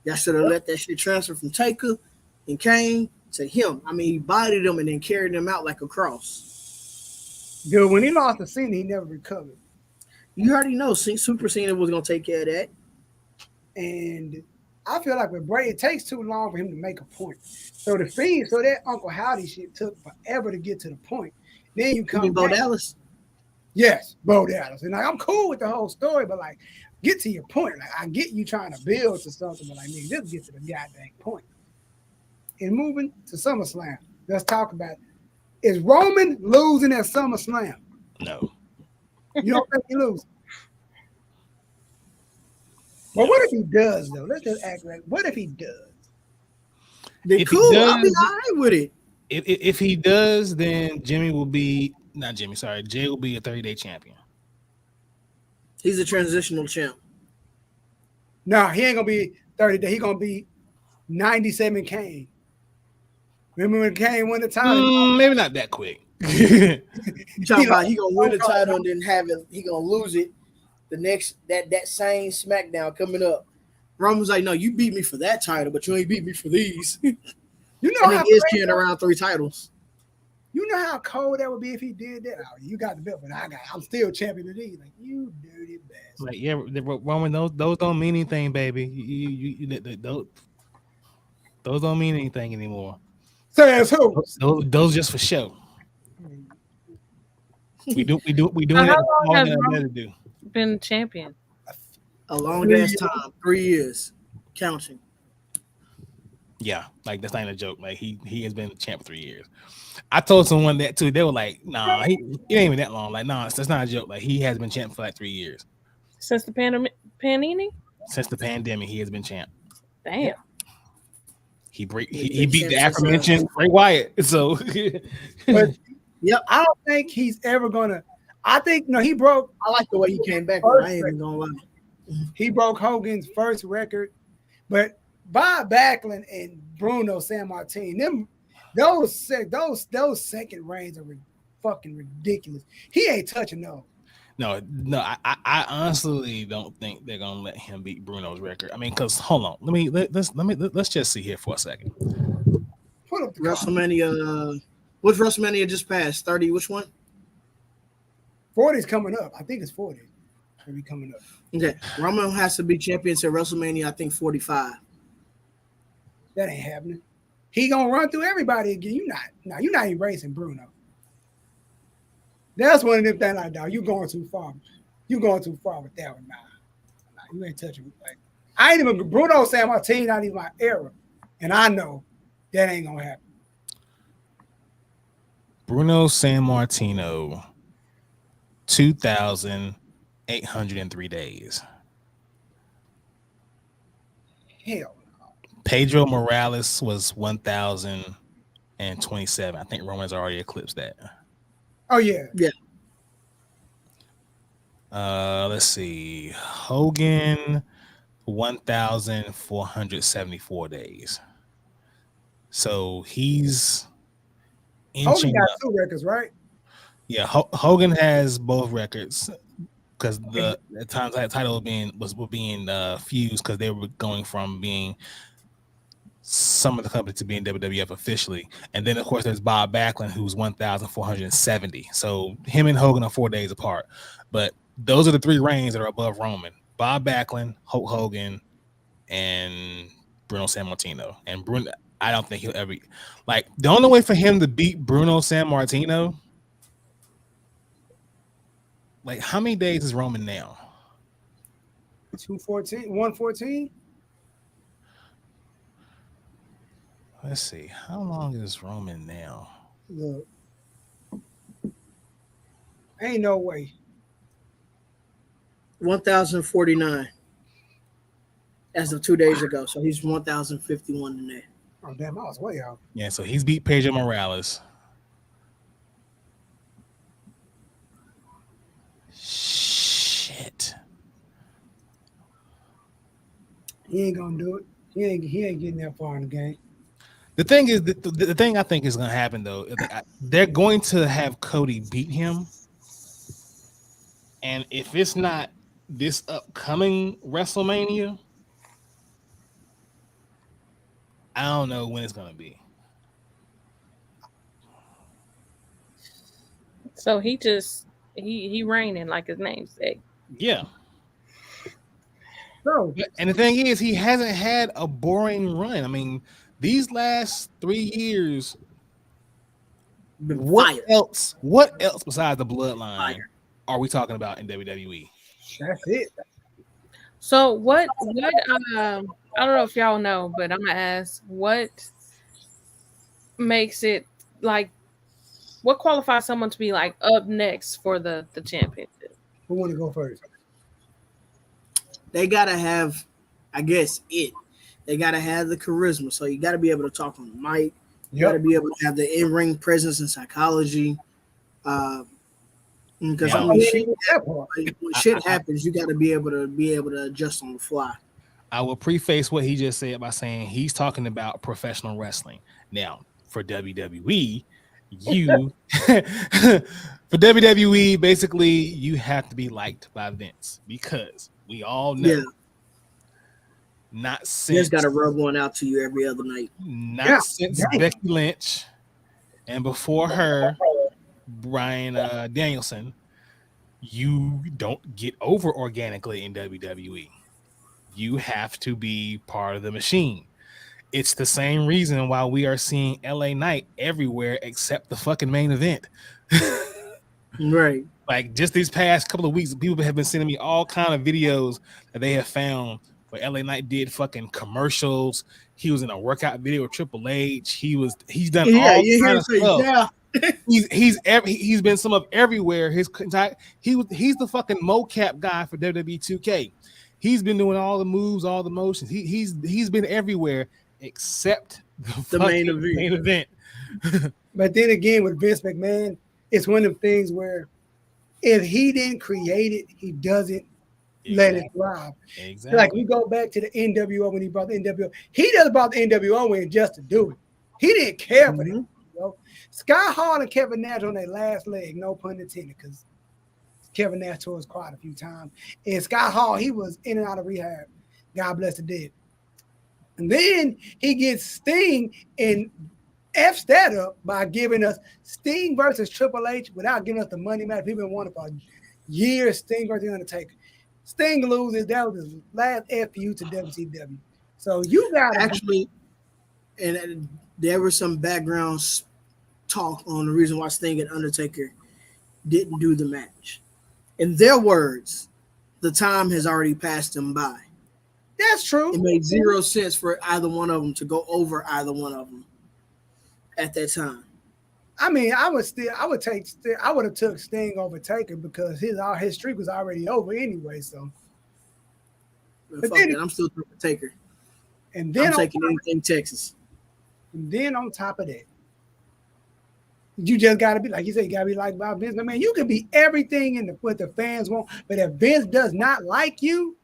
Y'all should have let that shit transfer from Taker and Kane to him. I mean, he bodied him and then carried him out like a cross. Dude, when he lost the Cena, he never recovered. You already know Super Cena was going to take care of that. And I feel like with Bray, it takes too long for him to make a point. So that Uncle Howdy shit took forever to get to the point. Then you come Bo Dallas? Yes, Bo Dallas. And like, I'm cool with the whole story, but like, get to your point. Like, I get you trying to build to something, but like, nigga, just get to the goddamn point. And moving to SummerSlam, let's talk about it. Is Roman losing at SummerSlam? No. You don't think he loses? But what if he does, though? Let's just act like, what if he does? Then cool, I'll be all right with it. If he does, then Jay will be a 30-day champion. He's a transitional champ. No, he ain't going to be 30 days. He's going to be 97 Kane. Remember when Kane won the title? Maybe not that quick. You talking about he going to win the title and then he going to lose it the next, that same SmackDown coming up. Roman's like, no, you beat me for that title, but you ain't beat me for these. You know and how he is carrying around 3 titles. You know how cold that would be if he did that? Oh, you got the belt, but I'm still champion of these. Like, you dirty bastard. Like, yeah, Roman, those don't mean anything, baby. Those don't mean anything anymore. Says who? Those just for show. We doing it. How long has Roman been champion? A long ass time, 3 years, counting. Yeah, like that's not even a joke. Like he has been champ for 3 years. I told someone that too. They were like, "Nah, it ain't even that long." Like, "Nah, that's not a joke." Like he has been champ for like 3 years. Since the Panini? Since the pandemic, he has been champ. Damn. He beat the aforementioned Bray Wyatt. So, but yeah, I don't think he's ever gonna. I think he broke. I like the way he came back. I ain't even gonna lie. He broke Hogan's first record, but Bob Backlund and Bruno Sammartino, those second reigns are fucking ridiculous. He ain't touching those. No, I honestly don't think they're gonna let him beat Bruno's record. I mean, because hold on, let's just see here for a second. Put up the WrestleMania. Which WrestleMania just passed? 30. Which one? 40's coming up. I think it's 40. will be coming up. Okay, Roman has to be champion to WrestleMania, I think 45. That ain't happening. He gonna run through everybody again. You're not erasing Bruno. That's one of them things like, dog, you going too far. You going too far with that one. Nah, you ain't touching me. Like, I ain't even Bruno San Martin, not even my era. And I know that ain't gonna happen. Bruno San Martino, 2,803 days. Hell no. Pedro Morales was 1,027. I think Roman's already eclipsed that. Oh yeah. Yeah. Let's see. Hogan, 1,474 days. So he's Hogan inching got up. 2 records, right? Yeah, Hogan has both records because the times that title was being fused because they were going from being some of the company to being WWF officially, and then of course there's Bob Backlund who's 1,470. So him and Hogan are 4 days apart, but those are the 3 reigns that are above Roman: Bob Backlund, Hulk Hogan, and Bruno San Martino. And Bruno, I don't think he'll ever like the only way for him to beat Bruno San Martino. Like, how many days is Roman now? 214, 114. Let's see. How long is Roman now? Look, ain't no way. 1,049 as of 2 days ago. So he's 1,051 today. Oh damn, I was way off. Yeah, so he's beat Pedro Morales. Shit. He ain't gonna do it. He ain't getting that far in the game. The thing is, the thing I think is going to happen though, is that they're going to have Cody beat him, and if it's not this upcoming WrestleMania, I don't know when it's going to be. So he reigning like his namesake. Yeah. So, And the thing is, he hasn't had a boring run. I mean, these last 3 years, what else besides the bloodline are we talking about in WWE? that's it. So what I don't know if y'all know, but I'm gonna ask what makes it like what qualifies someone to be like up next for the championship? Who want to go first? They gotta have, I guess, They gotta have the charisma. So you gotta be able to talk on the mic. You gotta be able to have the in-ring presence and psychology. Because Yeah. when shit happens, you gotta be able to adjust on the fly. I will preface what he just said by saying he's talking about professional wrestling. Now, for WWE, for WWE, basically, you have to be liked by Vince because we all know. Not since Vince got to rub one out to you every other night. Not since Becky Lynch, and before her, Bryan Danielson. You don't get over organically in WWE. You have to be part of the machine. It's the same reason why we are seeing LA Knight everywhere except the fucking main event. Right. Like just these past couple of weeks, people have been sending me all kind of videos that they have found where LA Knight did fucking commercials. He was in a workout video with Triple H. He's done all kind of stuff. Yeah. He's been some of everywhere. He's the fucking mocap guy for WWE 2K. He's been doing all the moves, all the motions. He's been everywhere except the main event. But then again, with Vince McMahon, it's one of the things where if he didn't create it, he doesn't let it thrive. Exactly. Like we go back to the NWO when he brought the NWO. He just brought the NWO in just to do it. He didn't care for them. You know? Sky Hall and Kevin Nash on their last leg, no pun intended, because Kevin Nash tore his quad a few times. And Sky Hall, he was in and out of rehab. God bless the dead. And then he gets Sting and F's that up by giving us Sting versus Triple H without giving us the money match. People been wanting for years, Sting versus The Undertaker. Sting loses. That was his last FU to WCW. So you got Actually, and there was some background talk on the reason why Sting and Undertaker didn't do the match. In their words, the time has already passed them by. That's true. It made zero sense for either one of them to go over either one of them at that time. I mean, I would have took Sting over Taker because his streak was already over anyway. So, But fuck it, I'm still taking Taker. And then I'm taking anything Texas. And then on top of that, you just got to be, like you said, you got to be like Bob Vince. I mean, you can be everything in what the fans want, but if Vince does not like you,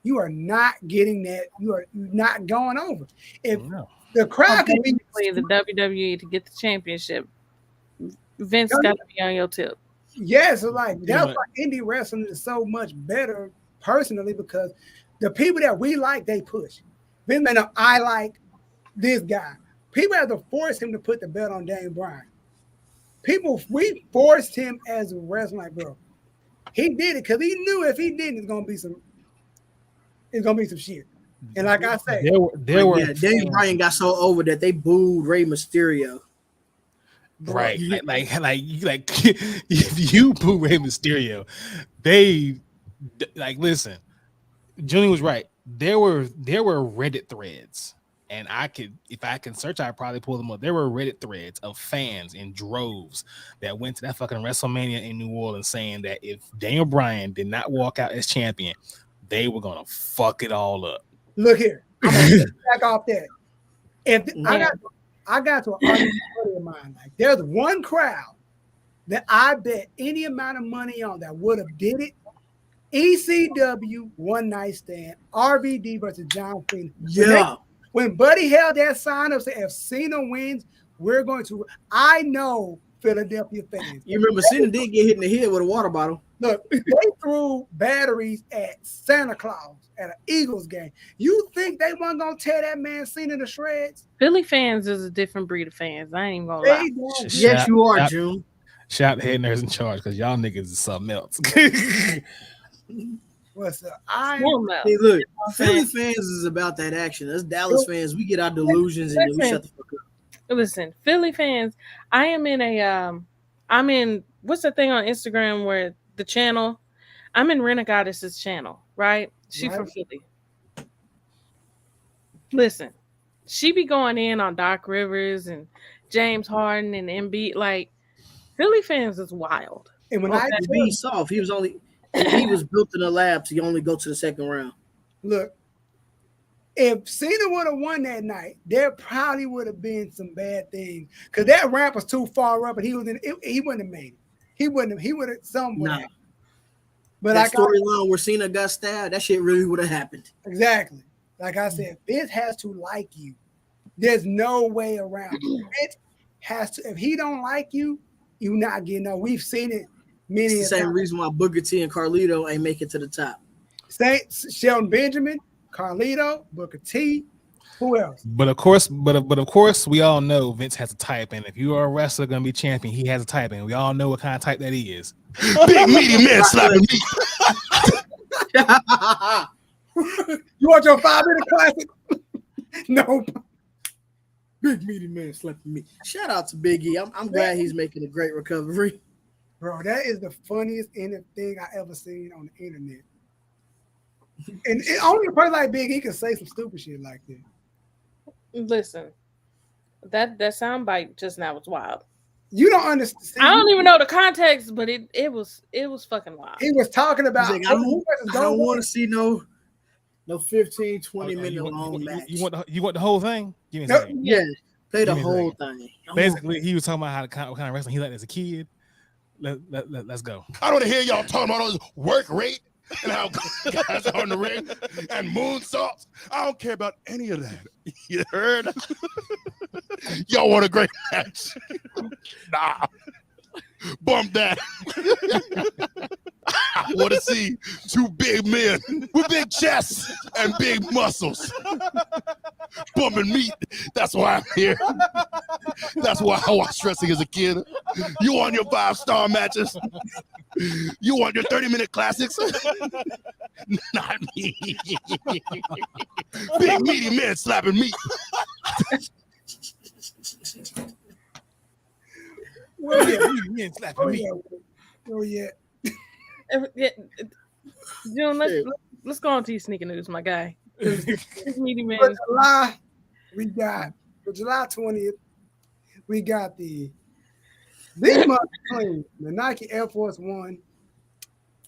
you are not getting that. You are not going over. If the crowd can be the WWE to get the championship, Vince got to be on your tip. Yeah, so like that's why indie wrestling is so much better personally, because the people that we like, they push. Vince man, I like this guy. People have to force him to put the belt on Daniel Bryan. We forced him as a wrestler, like, bro. He did it because he knew if he didn't, it's gonna be some shit. And like I said, Daniel Bryan got so over that they booed Rey Mysterio. Right, like if you boo Rey Mysterio, they like listen. Julie was right. There were Reddit threads, and if I can search, I'd probably pull them up. There were Reddit threads of fans in droves that went to that fucking WrestleMania in New Orleans saying that if Daniel Bryan did not walk out as champion, they were gonna fuck it all up. Look here, I'm gonna back off that. If I got to an argument of mine, like there's one crowd that I bet any amount of money on that would have did it. ECW One Night Stand, RVD versus John Cena. Yeah. When Buddy held that sign up, said if Cena wins, we're going to. I know Philadelphia fans. You remember Cena did get hit in the head with a water bottle. Look, they threw batteries at Santa Claus at an Eagles game. You think they weren't gonna tear that man Cena to shreds? Philly fans is a different breed of fans. I ain't even gonna lie. Yes, you are, June. Shout the head nurse in charge because y'all niggas is something else. What's up? Hey, look, Philly fans is about that action. Us Dallas fans, we get our delusions and then we shut the fuck up. Listen, Philly fans, I'm in what's the thing on Instagram where the channel? I'm in Renegoddess's channel, right? She's from Philly. Listen, she be going in on Doc Rivers and James Harden and Embiid. Like, Philly fans is wild. And when be soft, he was built in a lab to only go to the second round. Look, if Cena would have won that night, there probably would have been some bad things because that ramp was too far up, and he wouldn't have made it. He would have somewhere. But that storyline where Cena got stabbed, that shit really would have happened. Exactly. Like I said, Vince has to like you. There's no way around it. Vince has to. If he don't like you, you not getting no. We've seen it many times. It's the same reason why Booker T and Carlito ain't make it to the top. Shelton Benjamin, Carlito, Booker T. Who else? But of course, we all know Vince has a type, and if you are a wrestler gonna be champion, he has a type, and we all know what kind of type that he is. Big meaty man slapping me. You want your 5-minute classic? No. Big meaty man slapping me. Shout out to Big E. I'm glad he's making a great recovery. Bro, that is the funniest thing I ever seen on the internet. And only a person like Big E can say some stupid shit like that. Listen, that soundbite just now was wild. You don't understand. I don't even know the context, but it was fucking wild. He was talking about. Like, I don't want to see no 15, 20 minute long match. You want the whole thing? Yeah, play the whole thing. Basically, he was talking about what kind of wrestling he liked as a kid. Let's go. I don't want to hear y'all talking about all this work rate and how guys are on the ring and moonsaults. I don't care about any of that. You heard? Y'all want a great match? Nah. Bump that. I want to see two big men with big chests and big muscles bumping meat. That's why I'm here. That's why I watched wrestling as a kid. You want your 5-star matches? You want your 30-minute classics? Not me. Big meaty men slapping meat. Well, yeah. You ain't slapping Oh me. yeah. Oh yeah. June, let's go on to your sneaker news, my guy. Meaty For man. July, we got for July 20th, we got this month clean, the Nike Air Force One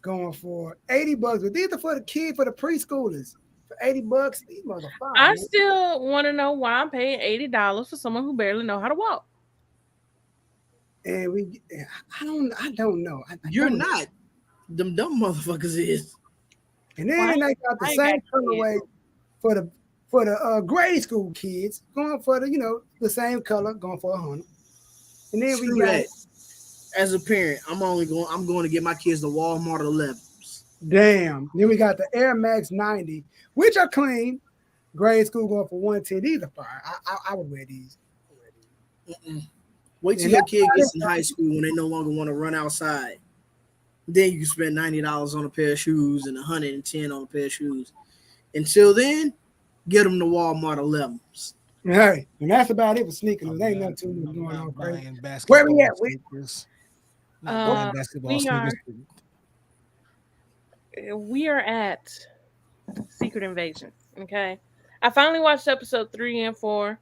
going for $80. But these are for the kids, for the preschoolers. For $80, these motherfuckers. I still want to know why I'm paying $80 for someone who barely know how to walk. And I don't know. You're not. Them dumb motherfuckers is. And then they got the same colorway for the grade school kids, going for the same color, going for $100. And then we got that. As a parent, I'm going to get my kids the Walmart 11s. Damn. Then we got the Air Max 90, which are clean. Grade school going for $110. These are fire. I would wear these. Wait till your kid gets in high school when they no longer want to run outside. Then you can spend $90 on a pair of shoes and $110 on a pair of shoes. Until then, get them the Walmart 11s. Hey, and that's about it for sneakers. There ain't nothing too much going on crazy. Where we at? We are at Secret Invasion. Okay, I finally watched episode 3 and 4.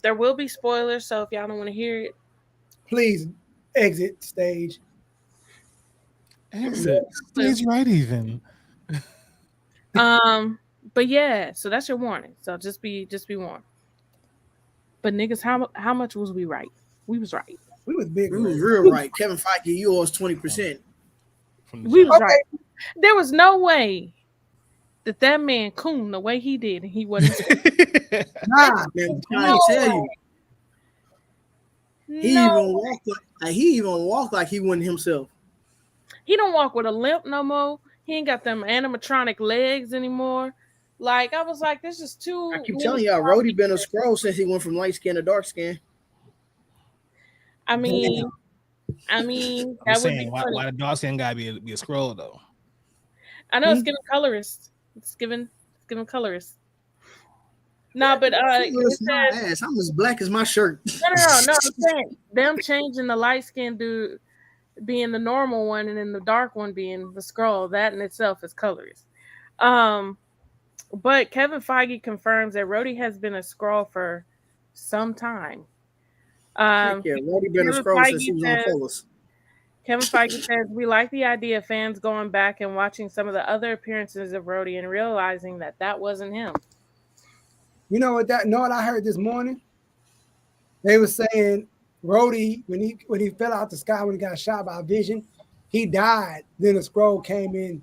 There will be spoilers, so if y'all don't want to hear it, please exit stage. Exit stage right even. But yeah, so that's your warning. So just be warned. But niggas, how much was we right? We was right. We was big. We was real right. Kevin Feige, you owe us 20%. We was right. There was no way that man cooned the way he did, and he wasn't. Nah, man, I'm trying to tell you. He even walked like he wasn't himself. He don't walk with a limp no more. He ain't got them animatronic legs anymore. Like, I was like, this is too. I keep telling y'all, Rhodey been a scroll since he went from light skin to dark skin. I mean, I'm that saying, would be why the dark skin guy be a scroll though? I know it's giving colorist. It's giving colorist. No, but ass. I'm as black as my shirt. No. I'm saying them changing the light skinned dude being the normal one and then the dark one being the scroll. That in itself is colorist. But Kevin Feige confirms that Rhodey has been a scroll for some time. Rhodey been a scroll since he was on Fullest. Kevin Feige says, we like the idea of fans going back and watching some of the other appearances of Rhodey and realizing that wasn't him. You know what I heard this morning? They were saying Rhodey, when he fell out the sky, when he got shot by Vision, he died. Then a scroll came in,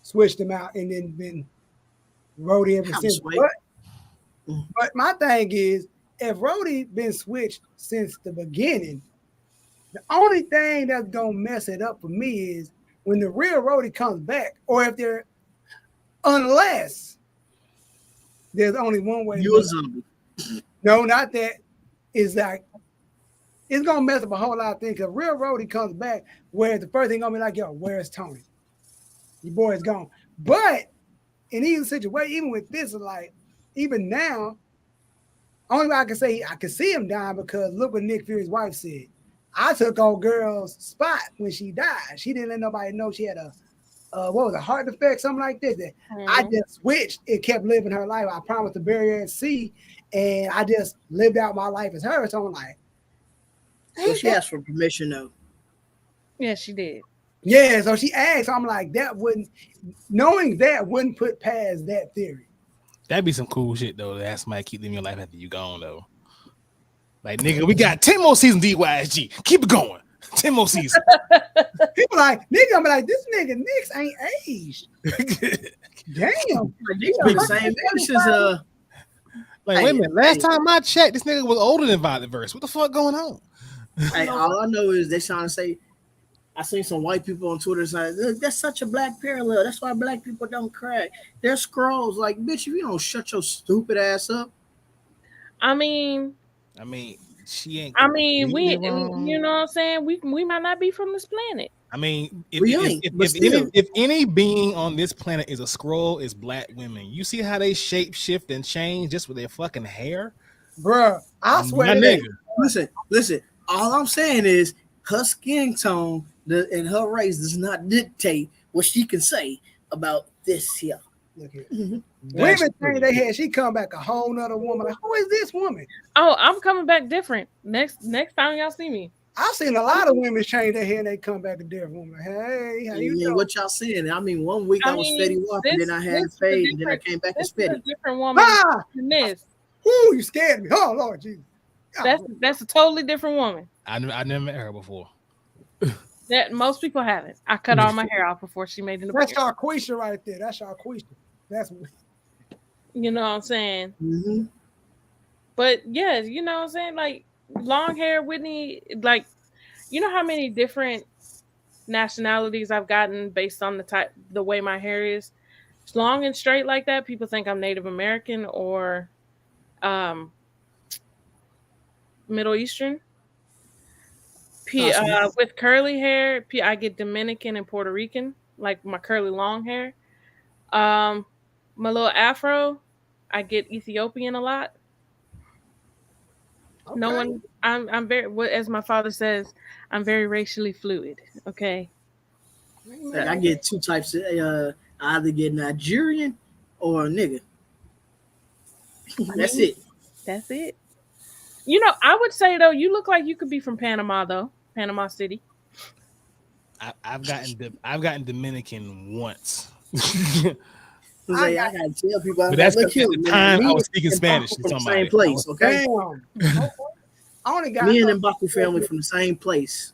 switched him out, and then been Rhodey ever since. But my thing is, if Rhodey been switched since the beginning, the only thing that's gonna mess it up for me is when the real Rhodey comes back, or if unless there's only one way. You're a zombie. No, not that. It's like it's gonna mess up a whole lot of things. Because real Rhodey comes back, where the first thing gonna be like, yo, where's Tony? Your boy is gone. But in either situation, even with this, like even now, only way I can say I can see him dying because look what Nick Fury's wife said. I took old girl's spot when she died. She didn't let nobody know she had a heart defect, something like this. I just switched. It kept living her life. I promised to bury her at sea, and I just lived out my life as her. So I'm like, well, she asked for permission though. Yeah, she did. Yeah, so she asked. I'm like, knowing that wouldn't put past that theory. That'd be some cool shit though. To have somebody keep living your life after you gone though. Like, nigga, we got 10 more seasons DYSG. Keep it going. 10 more seasons. People like, nigga, I'm like, this nigga Knicks ain't aged. Damn. He's been the same ever since like, wait a minute. Last time I checked, this nigga was older than Violet Verse. What the fuck going on? Hey, all I know is they trying to say, I seen some white people on Twitter saying, that's such a black parallel. That's why black people don't crack. They're scrolls. Like, bitch, if you don't shut your stupid ass up. I mean, she ain't. I mean, we, you know what I'm saying? We might not be from this planet. I mean, We ain't, but still. if any being on this planet is a scroll, it's black women. You see how they shape shift and change just with their fucking hair, Bruh, I swear my to nigga. Listen. All I'm saying is her skin tone and her race does not dictate what she can say about this here. Look here. That's Women true. think they had she come back a whole nother woman. Like, who is this woman? Oh, I'm coming back different. Next time y'all see me. I've seen a lot of women change their hair and they come back a different woman. Hey, how I you mean, doing? what y'all saying? I mean, one week I was Fetty Wap, and then I had this is a fade, and then I different- came back as This is a Fetty. different woman Ah! than this. Ooh, you scared me. Oh, Lord Jesus. That's a totally different woman. I never met her before. That most people haven't. I cut all my hair off before she made an That's appearance. Sharquisha right there. That's Sharquisha. That's You know what I'm saying? Mm-hmm. But yeah, you know what I'm saying? Like long hair, Whitney, like you know how many different nationalities I've gotten based on the way my hair is. It's long and straight like that. People think I'm Native American or Middle Eastern. Awesome. With curly hair, I get Dominican and Puerto Rican, like my curly long hair. My little afro, I get Ethiopian a lot. okay. No one, I'm very, as my father says, I'm very racially fluid. Okay. Like I get two types of I either get Nigerian or a nigga. That's it. That's it. You know, I would say though, you look like you could be from Panama though, Panama City. I've gotten Dominican once. I gotta tell people. But that's look because here, at the time me I was speaking and Spanish Baku to from the somebody. same place, okay? Damn. Okay. I only got Me and Mbaku family from the same place.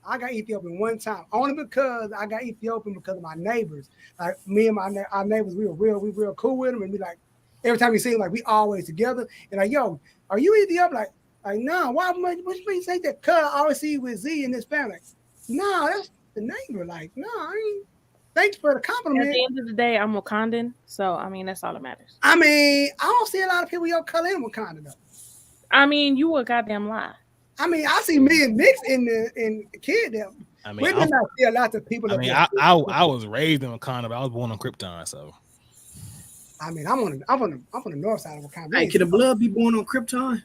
I got Ethiopian one time, only because I got Ethiopian because of my neighbors. Like me and our neighbors, we real cool with them, and we like every time we see them, like we always together. And like, yo, are you Ethiopian? Like, no, why would you say that? Cause I always see you with Z in this family. Like, no, that's the neighbor. Like, no, I ain't. Thanks for the At compliment. the end of the day, I'm Wakandan, so I mean that's all that matters. I mean, I don't see a lot of people your color in Wakanda though. I mean, you a goddamn lie. I mean, I see me and Mix in the kid there. I mean, We did not see a lot of people. I mean, I was raised in Wakanda, but I was born on Krypton, so. I mean, I'm on the north side of Wakanda. Hey, can the blood be born on Krypton?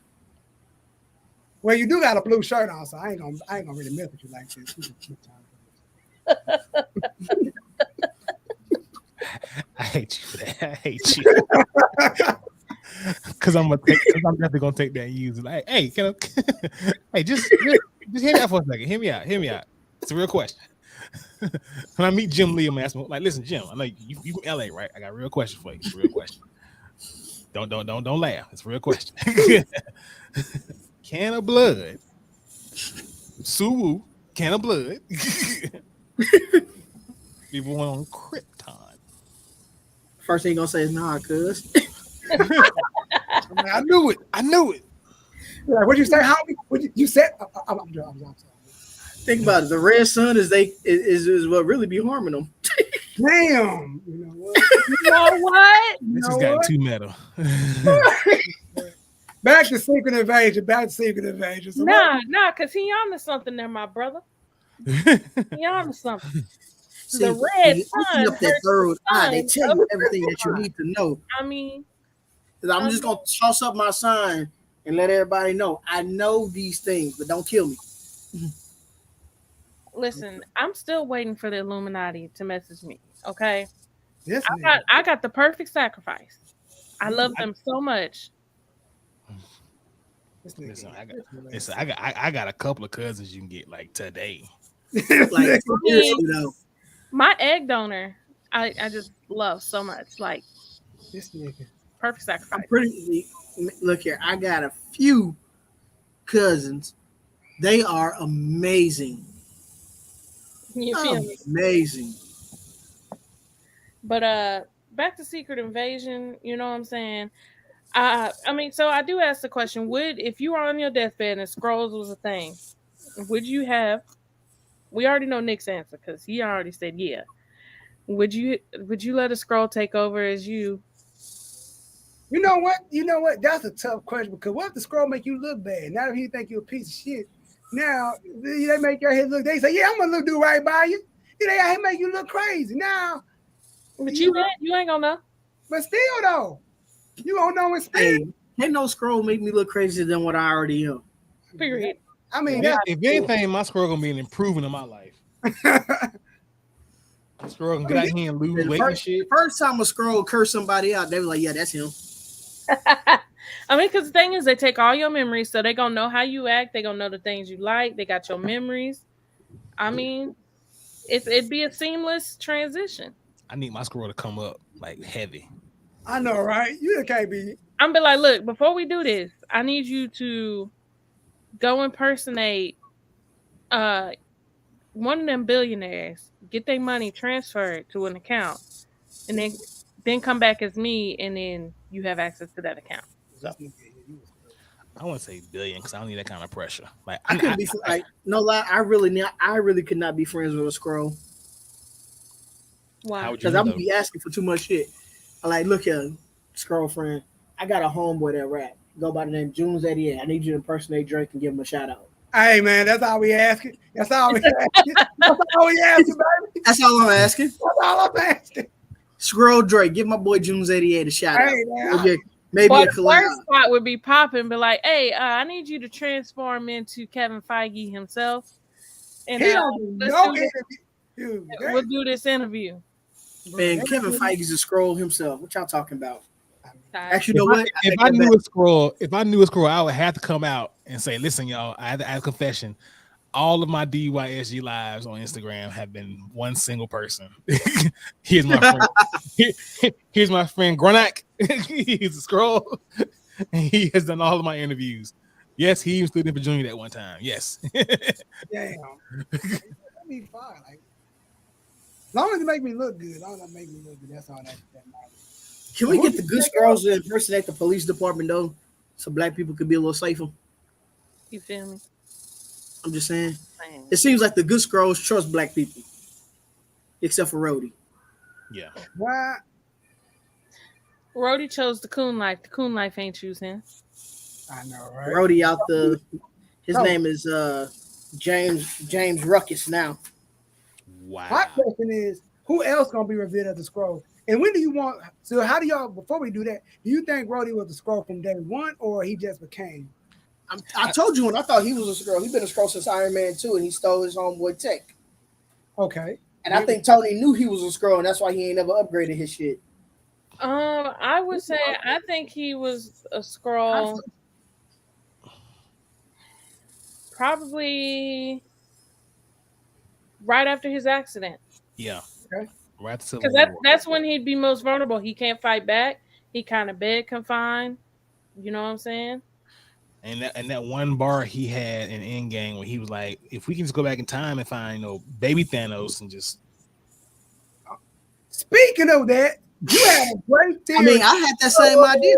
Well, you do got a blue shirt on, so I ain't gonna really mess with you like this. I hate you for that. I hate you. Because I'm definitely gonna take that and use it. Like, hey, can I, hey, just hear me out for a second. Hear me out. It's a real question. When I meet Jim Lee, I'm asking, like, listen, Jim, I know you from LA, right? I got a real question for you. It's a real question. Don't laugh. It's a real question. Can of blood, Suwu, can of blood, be born on Krypton? First thing you gonna say is nah, cuz. I knew it. Like, what you say? How you said? I'm sorry. Think about it. The red sun is what really be harming them. Damn. You know what? You know what? This has gotten too meta. Back to Secret Invasion. So Nah, because he on to something there, my brother. He on to something. See, The red sun up that third eye. They versus tell you the everything that you need to know. I mean, I'm just gonna toss up my sign and let everybody know I know these things, but don't kill me. listen, I'm still waiting for the Illuminati to message me. Okay, This I got the perfect sacrifice. I love them so much. Listen, I got a couple of cousins you can get like today. Like seriously though. My egg donor, I just love so much. Like this nigga. perfect sacrifice. Look here, I got a few cousins. They are amazing. You feel me? Amazing. But back to Secret Invasion, you know what I'm saying? I mean, so I do ask the question: if you were on your deathbed and scrolls was a thing, would you have? We already know Nick's answer because he already said yeah. Would you let a scroll take over as you? You know what? That's a tough question because what if the scroll make you look bad? Not if he think you're a piece of shit. Now they make your head look. They say, "Yeah, I'm gonna do right by you." They out here make you look crazy. Now, But you ain't gonna know. but still though, you don't know in spirit. Hey, ain't no scroll make me look crazier than what I already am. Period. I mean, If anything, my scroll gonna be an improvement in my life. Scroll can get out here and lose weight and shit. First time a scroll curse somebody out, they were like, "Yeah, that's him." I mean, because the thing is, they take all your memories, so they gonna know how you act. They gonna know the things you like. They got your memories. I mean, it'd be a seamless transition. I need my scroll to come up like heavy. I know, right? You can't be. I'm be like, look, before we do this, I need you to go impersonate one of them billionaires, get their money transferred to an account, and then come back as me, and then you have access to that account. I want to say billion because I don't need that kind of pressure. Like I could be like, no lie, I really could not be friends with a scroll. Why? Because I'm gonna be asking for too much shit. I like, look here, scroll friend. I got a homeboy that rap. Go by the name Junes88. I need you to impersonate Drake and give him a shout out. Hey man, that's all we asking. That's all we asking. That's all we asking, baby. That's all I'm asking. That's all I'm asking. Scroll Drake, give my boy Junes88 a shout out. Man, Maybe a collab. BlerdSpot would be popping, be like, hey, I need you to transform into Kevin Feige himself. And he don't do no interview. We'll do this interview. Man, Kevin Feige's a scroll himself. What y'all talking about? Actually, if I knew a scroll, I would have to come out and say, listen, y'all, I have a confession. All of my DYSG lives on Instagram have been one single person. Here's my friend. Here's my friend Grunak. He's a scroll. And he has done all of my interviews. Yes, he even stood in for Junior that one time. Yes. Damn. That'd be fine. Like, as long as it make me look good, that's all that matters. Can we get the good scrolls to impersonate the police department though, so black people could be a little safer? You feel me? I'm just saying. It seems like the good scrolls trust black people, except for Rhodey. Yeah. Why? Rhodey chose the coon life. The coon life ain't choose him. I know, right? Rhodey out the. His name is James Ruckus now. Wow. My question is, who else gonna be revealed as the scroll? And when do you want? So how do y'all? Before we do that, do you think Rhodey was the scroll from day one, or he just became? I told you when I thought he was a scroll. He's been a scroll since Iron Man 2, and he stole his homeboy Tech. Okay. And I think Tony knew he was a scroll, and that's why he ain't never upgraded his shit. I would say I think he was a scroll. Probably right after his accident. Yeah. Okay. Right. Because that's when he'd be most vulnerable. He can't fight back. He kind of bed confined. You know what I'm saying? And that one bar he had in Endgame where he was like, if we can just go back in time and find, baby Thanos and just. Speaking of that, you had a great theory. I mean, I had that same idea.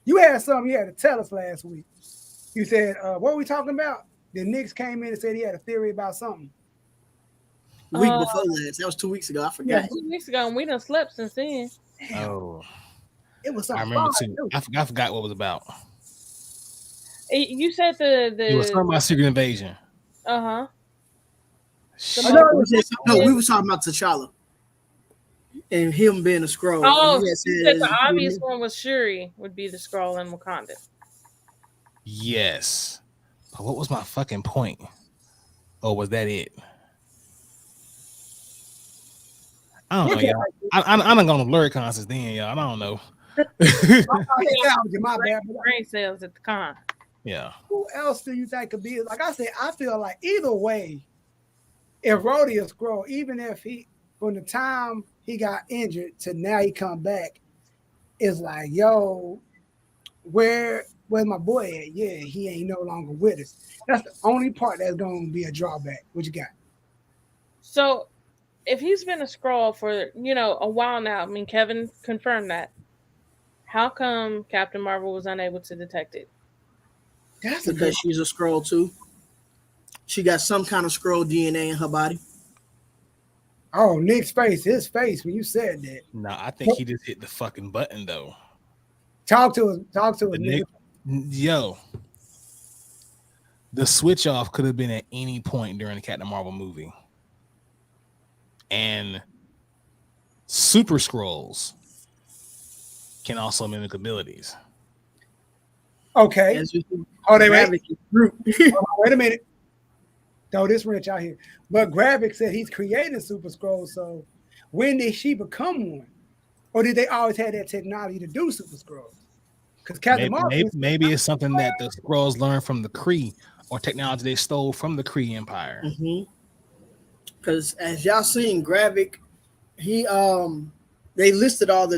You had something you had to tell us last week. You said, what were we talking about? The Knicks came in and said he had a theory about something. The week before last. That was 2 weeks ago. I forgot. Yeah, 2 weeks ago, and we done slept since then. Oh. It was something. I remember too. I forgot what it was about. You said it was talking about Secret Invasion. Uh-huh. No, we were talking about T'Challa and him being a scroll. Oh, you said the obvious one was Shuri would be the scroll in Wakanda. Yes. But what was my fucking point? Or was that it? I don't know, y'all. I done gone to BlerdCon since then, y'all. I don't know. My bad. Brain cells at the con. Yeah. Who else do you think could be? Like I said, I feel like either way, if Rhodey is scroll, even if he from the time he got injured to now he come back, it's like, yo, where's my boy at? Yeah, he ain't no longer with us. That's the only part that's gonna be a drawback. What you got? So if he's been a scroll for a while now, I mean Kevin confirmed that. How come Captain Marvel was unable to detect it? That's because she's a scroll too. She got some kind of scroll DNA in her body. Oh, Nick's face, his face when you said that. No, I think he just hit the fucking button though. Talk to us, Nick. Yo. The switch off could have been at any point during the Captain Marvel movie. And Super Skrulls can also mimic abilities. Okay. As we can Wait a minute. Throw this wrench out here. But Gravik said he's creating Super Scrolls. So when did she become one? Or did they always have that technology to do Super Scrolls? Because Captain Marvel. Maybe it's something that the Skrulls learned from the Kree, or technology they stole from the Kree Empire. Because as y'all seen, Gravik, he they listed all the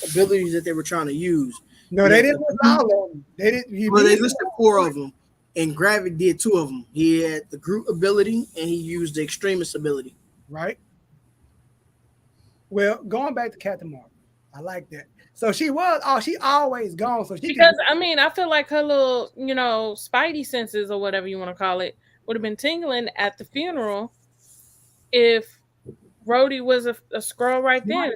abilities that they were trying to use. No, they didn't list all of them. They didn't. Well, they listed 4 of them, and Gravik did 2 of them. He had the Groot ability, and he used the Extremis ability. Right. Well, going back to Captain Marvel, I like that. So she always gone. So because I mean, I feel like her little, spidey senses or whatever you want to call it would have been tingling at the funeral if Rhodey was a Skrull right then.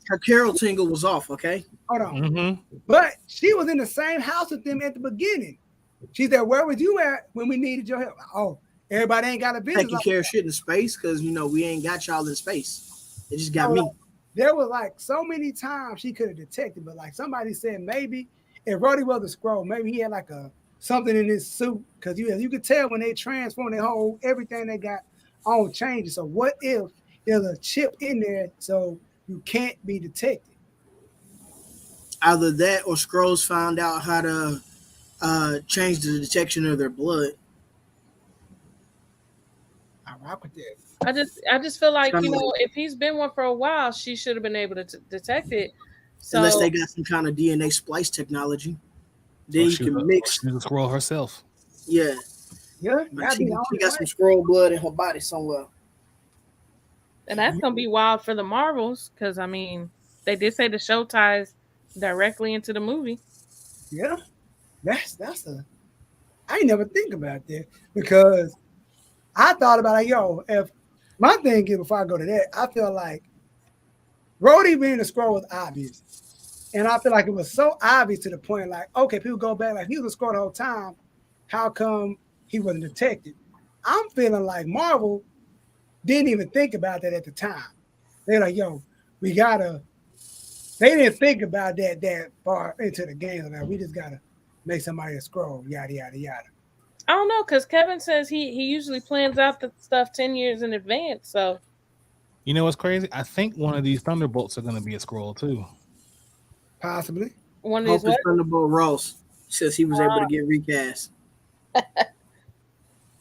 Her Carol tingle was off. Okay, hold on. But she was in the same house with them at the beginning. She said, "Where was you at when we needed your help?" Oh, everybody ain't got a business taking care of shit in space because we ain't got y'all in space. It just got me. There was like so many times she could have detected, but like somebody said, maybe if Rhodey was a Skrull, maybe he had like something in his suit because you could tell when they transform their whole everything they got on changes. So what if there's a chip in there so you can't be detected? Either that or Skrulls found out how to change the detection of their blood. I rock with that. I just feel like, if he's been one for a while, she should have been able to detect it. So, unless they got some kind of DNA splice technology, then you can mix. She's a Skrull herself. Yeah. Like she got some Skrull blood in her body somewhere. And that's gonna be wild for the Marvels, because I mean, they did say the show ties directly into the movie. Yeah, I ain't never think about that, because I thought about it. If my thing is, before I go to that, I feel like Rhodey being a Skrull was obvious, and I feel like it was so obvious to the point, like, okay, people go back, like he was a Skrull the whole time. How come he wasn't detected? I'm feeling like Marvel didn't even think about that at the time. They're like, we gotta. They didn't think about that far into the game. Like, we just gotta make somebody a Skrull, yada yada yada. I don't know, because Kevin says he usually plans out the stuff 10 years in advance. So, you know what's crazy? I think one of these Thunderbolts are going to be a Skrull too. Possibly. One of these Thunderbolt Ross says he was able to get recast.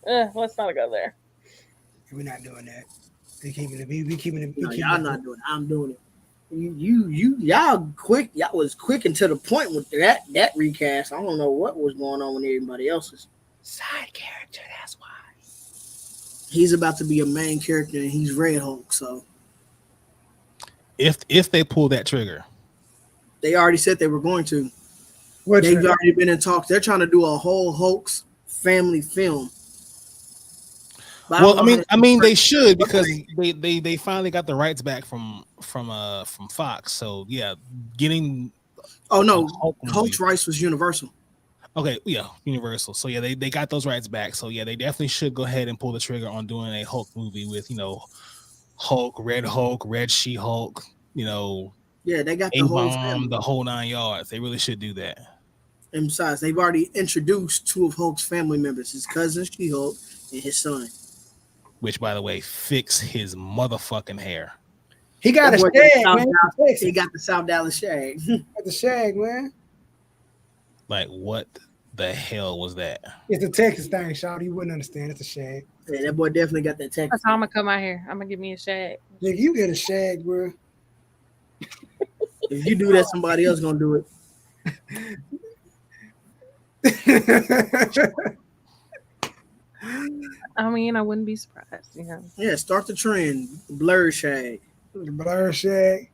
Let's not go there. We're not doing that. We keeping it. No, y'all not doing it. I'm doing it. Y'all quick. Y'all was quick and to the point with that recast. I don't know what was going on with everybody else's. Side character, that's why. He's about to be a main character and he's Red Hulk, so if they pull that trigger. They already said they were going to. They've already been in talks. They're trying to do a whole Hulk's family film. But well, I mean they should, because they finally got the rights back from Fox. So yeah, getting Hulk's rights was Universal. Okay, yeah, Universal. So yeah, they got those rights back. So yeah, they definitely should go ahead and pull the trigger on doing a Hulk movie with Hulk, Red She-Hulk, Yeah, they got the whole 9 yards. They really should do that. And besides, they've already introduced 2 of Hulk's family members, his cousin She-Hulk and his son. Which, by the way, fix his motherfucking hair. He got a shag, man. He got the South Dallas shag. Got the shag, man. Like, what the hell was that? It's a Texas thing, Shawty. You wouldn't understand. It's a shag. Yeah, that boy definitely got that Texas. That's how I'm gonna come out here. I'm gonna give me a shag. Yeah, you get a shag, bro. If you do that, somebody else gonna do it. I mean, I wouldn't be surprised, Yeah, start the trend. Blerd shag. The Blerd shag.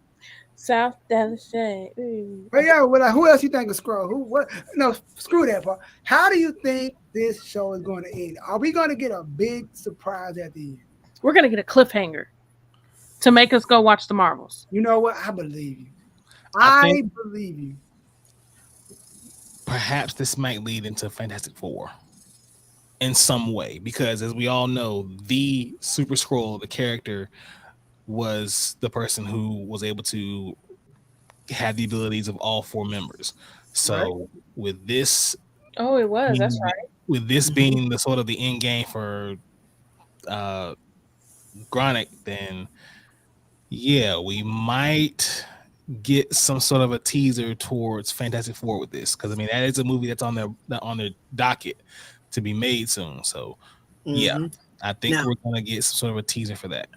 South Dallas shag. Ooh. But yeah, who else you think is Skrull? What? No, screw that part. How do you think this show is going to end? Are we going to get a big surprise at the end? We're going to get a cliffhanger to make us go watch the Marvels. You know what? I believe you. I believe you. perhaps this might lead into Fantastic Four in some way, because as we all know, the Super Skrull, the character, was the person who was able to have the abilities of all 4 members. So with this, Oh, it was. That's right. with this being the sort of the end game for Gronick, then yeah, we might get some sort of a teaser towards Fantastic Four with this, because I mean that is a movie that's on their docket to be made soon. So yeah, I think we're gonna get some sort of a teaser for that.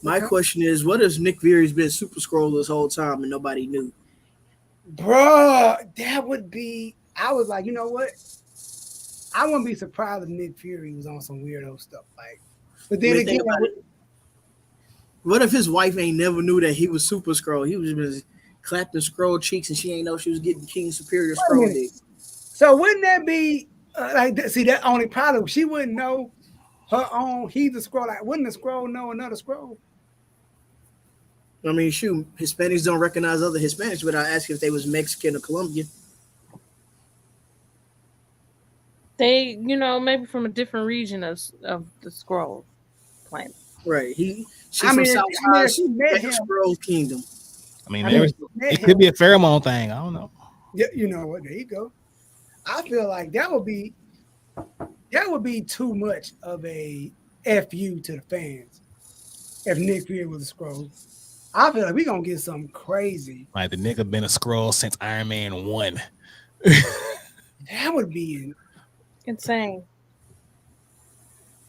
My question is, what if Nick Fury's been Super Skrull this whole time and nobody knew? Bruh, that would be. I was like, you know what? I wouldn't be surprised if Nick Fury was on some weirdo stuff. Like, but then again, what if his wife ain't never knew that he was Super Skrull? He was just clapping Skrull cheeks, and she ain't know she was getting King Superior Skrull dick. So wouldn't that be like? See, that only problem. She wouldn't know her own. He's a Skrull. Like, wouldn't a Skrull know another Skrull? I mean, shoot, Hispanics don't recognize other Hispanics without asking if they was Mexican or Colombian. They, maybe from a different region of the Skrull planet. Right. She's from Southside Skrull Kingdom. I mean, it could be a pheromone thing. I don't know. Yeah, you know what? There you go. I feel like that would be too much of a FU to the fans if Nick Fury was a Skrull. I feel like we're gonna get something crazy. Like the nigga been a Skrull since Iron Man 1. That would be insane.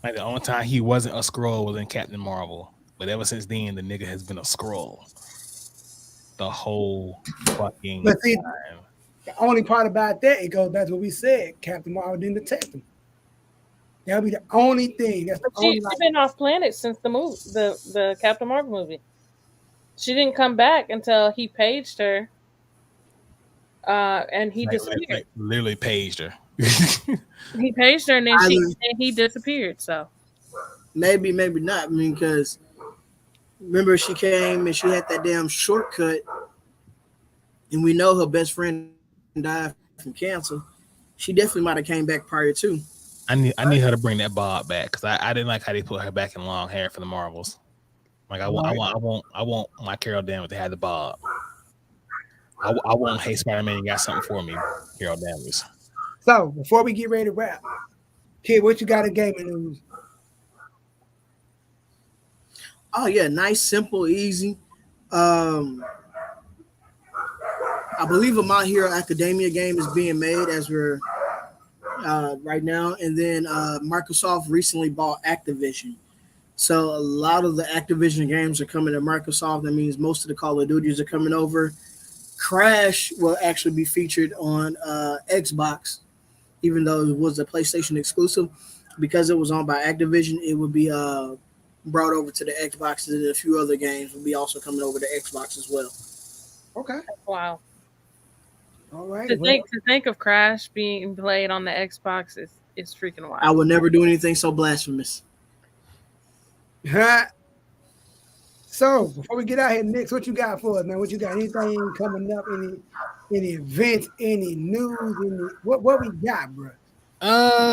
Like the only time he wasn't a Skrull was in Captain Marvel. But ever since then, the nigga has been a Skrull. The whole fucking time. The only part about that, it goes back to what we said. Captain Marvel didn't detect him. That'll be the only thing. That's the only. She's been off planet since the movie, the Captain Marvel movie. She didn't come back until he paged her, and he disappeared. Literally paged her. He paged her, and then he disappeared. So maybe not. I mean, because remember she came and she had that damn shortcut, and we know her best friend died from cancer. She definitely might have came back prior to. I need her to bring that bob back, because I didn't like how they put her back in long hair for the Marvels. Like I want my Carol Danvers to have the bob. I want Hey Spider-Man, you got something for me, Carol Danvers. So before we get ready to wrap, kid, what you got in gaming news? Oh yeah, nice, simple, easy. I believe a My Hero Academia game is being made as we're right now, and then Microsoft recently bought Activision. So a lot of the Activision games are coming to Microsoft. That means most of the Call of Duties are coming over. Crash will actually be featured on Xbox, even though it was a PlayStation exclusive. Because it was owned by Activision, it would be brought over to the Xbox, and a few other games will be also coming over to Xbox as well. Okay. Wow. All right. To think of Crash being played on the Xbox is freaking wild. I would never do anything so blasphemous. So before we get out here, Nick, what you got for us, man? What you got? Anything coming up? Any events? Any news? What we got, bro?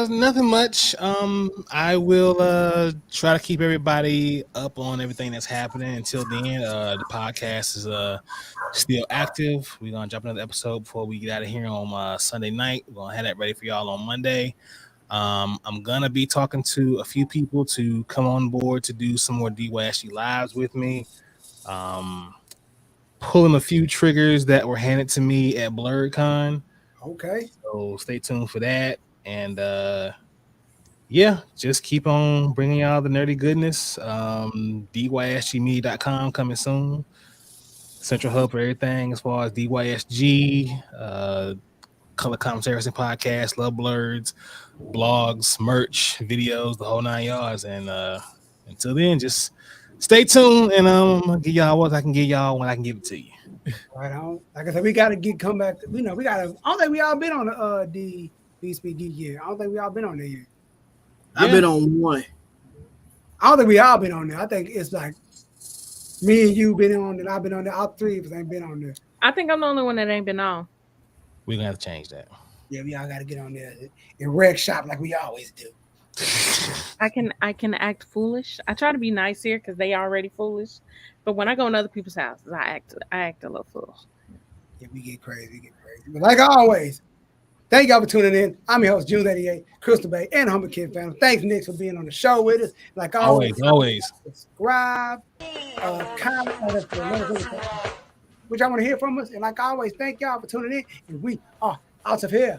Nothing much. I will try to keep everybody up on everything that's happening. Until then, the podcast is still active. We're gonna jump another episode before we get out of here on Sunday night. We're gonna have that ready for y'all on Monday. I'm gonna be talking to a few people to come on board to do some more DYSG lives with me. Pulling a few triggers that were handed to me at BlerdCon. Okay. So stay tuned for that. And yeah, just keep on bringing y'all the nerdy goodness. DYSGmedia.com coming soon. Central hub for everything as far as DYSG, color commentaries and podcasts, love blurs, blogs, merch, videos, the whole 9 yards. And until then, just stay tuned, and I'm gonna give y'all what I can give y'all when I can give it to you. Right on. Like I said, we gotta come back. We gotta. I don't think we all been on the DoYouSpeakGeek yet. I don't think we all been on there yet. I've been on one. I don't think we all been on there. I think it's like me and you been on it. I've been on there. All three of us ain't been on there. I think I'm the only one that ain't been on. We're gonna have to change that. Yeah, we all got to get on there and wreck shop like we always do. I can act foolish. I try to be nice here because they already foolish, but when I go in other people's houses, I act a little foolish. Yeah, we get crazy. But like always, thank y'all for tuning in. I'm your host, June 88, Crystal Bay, and Humble Kid family. Thanks, Nick, for being on the show with us. Like always, subscribe, comment, which I want to hear from us. And like always, thank y'all for tuning in. And we are out of here.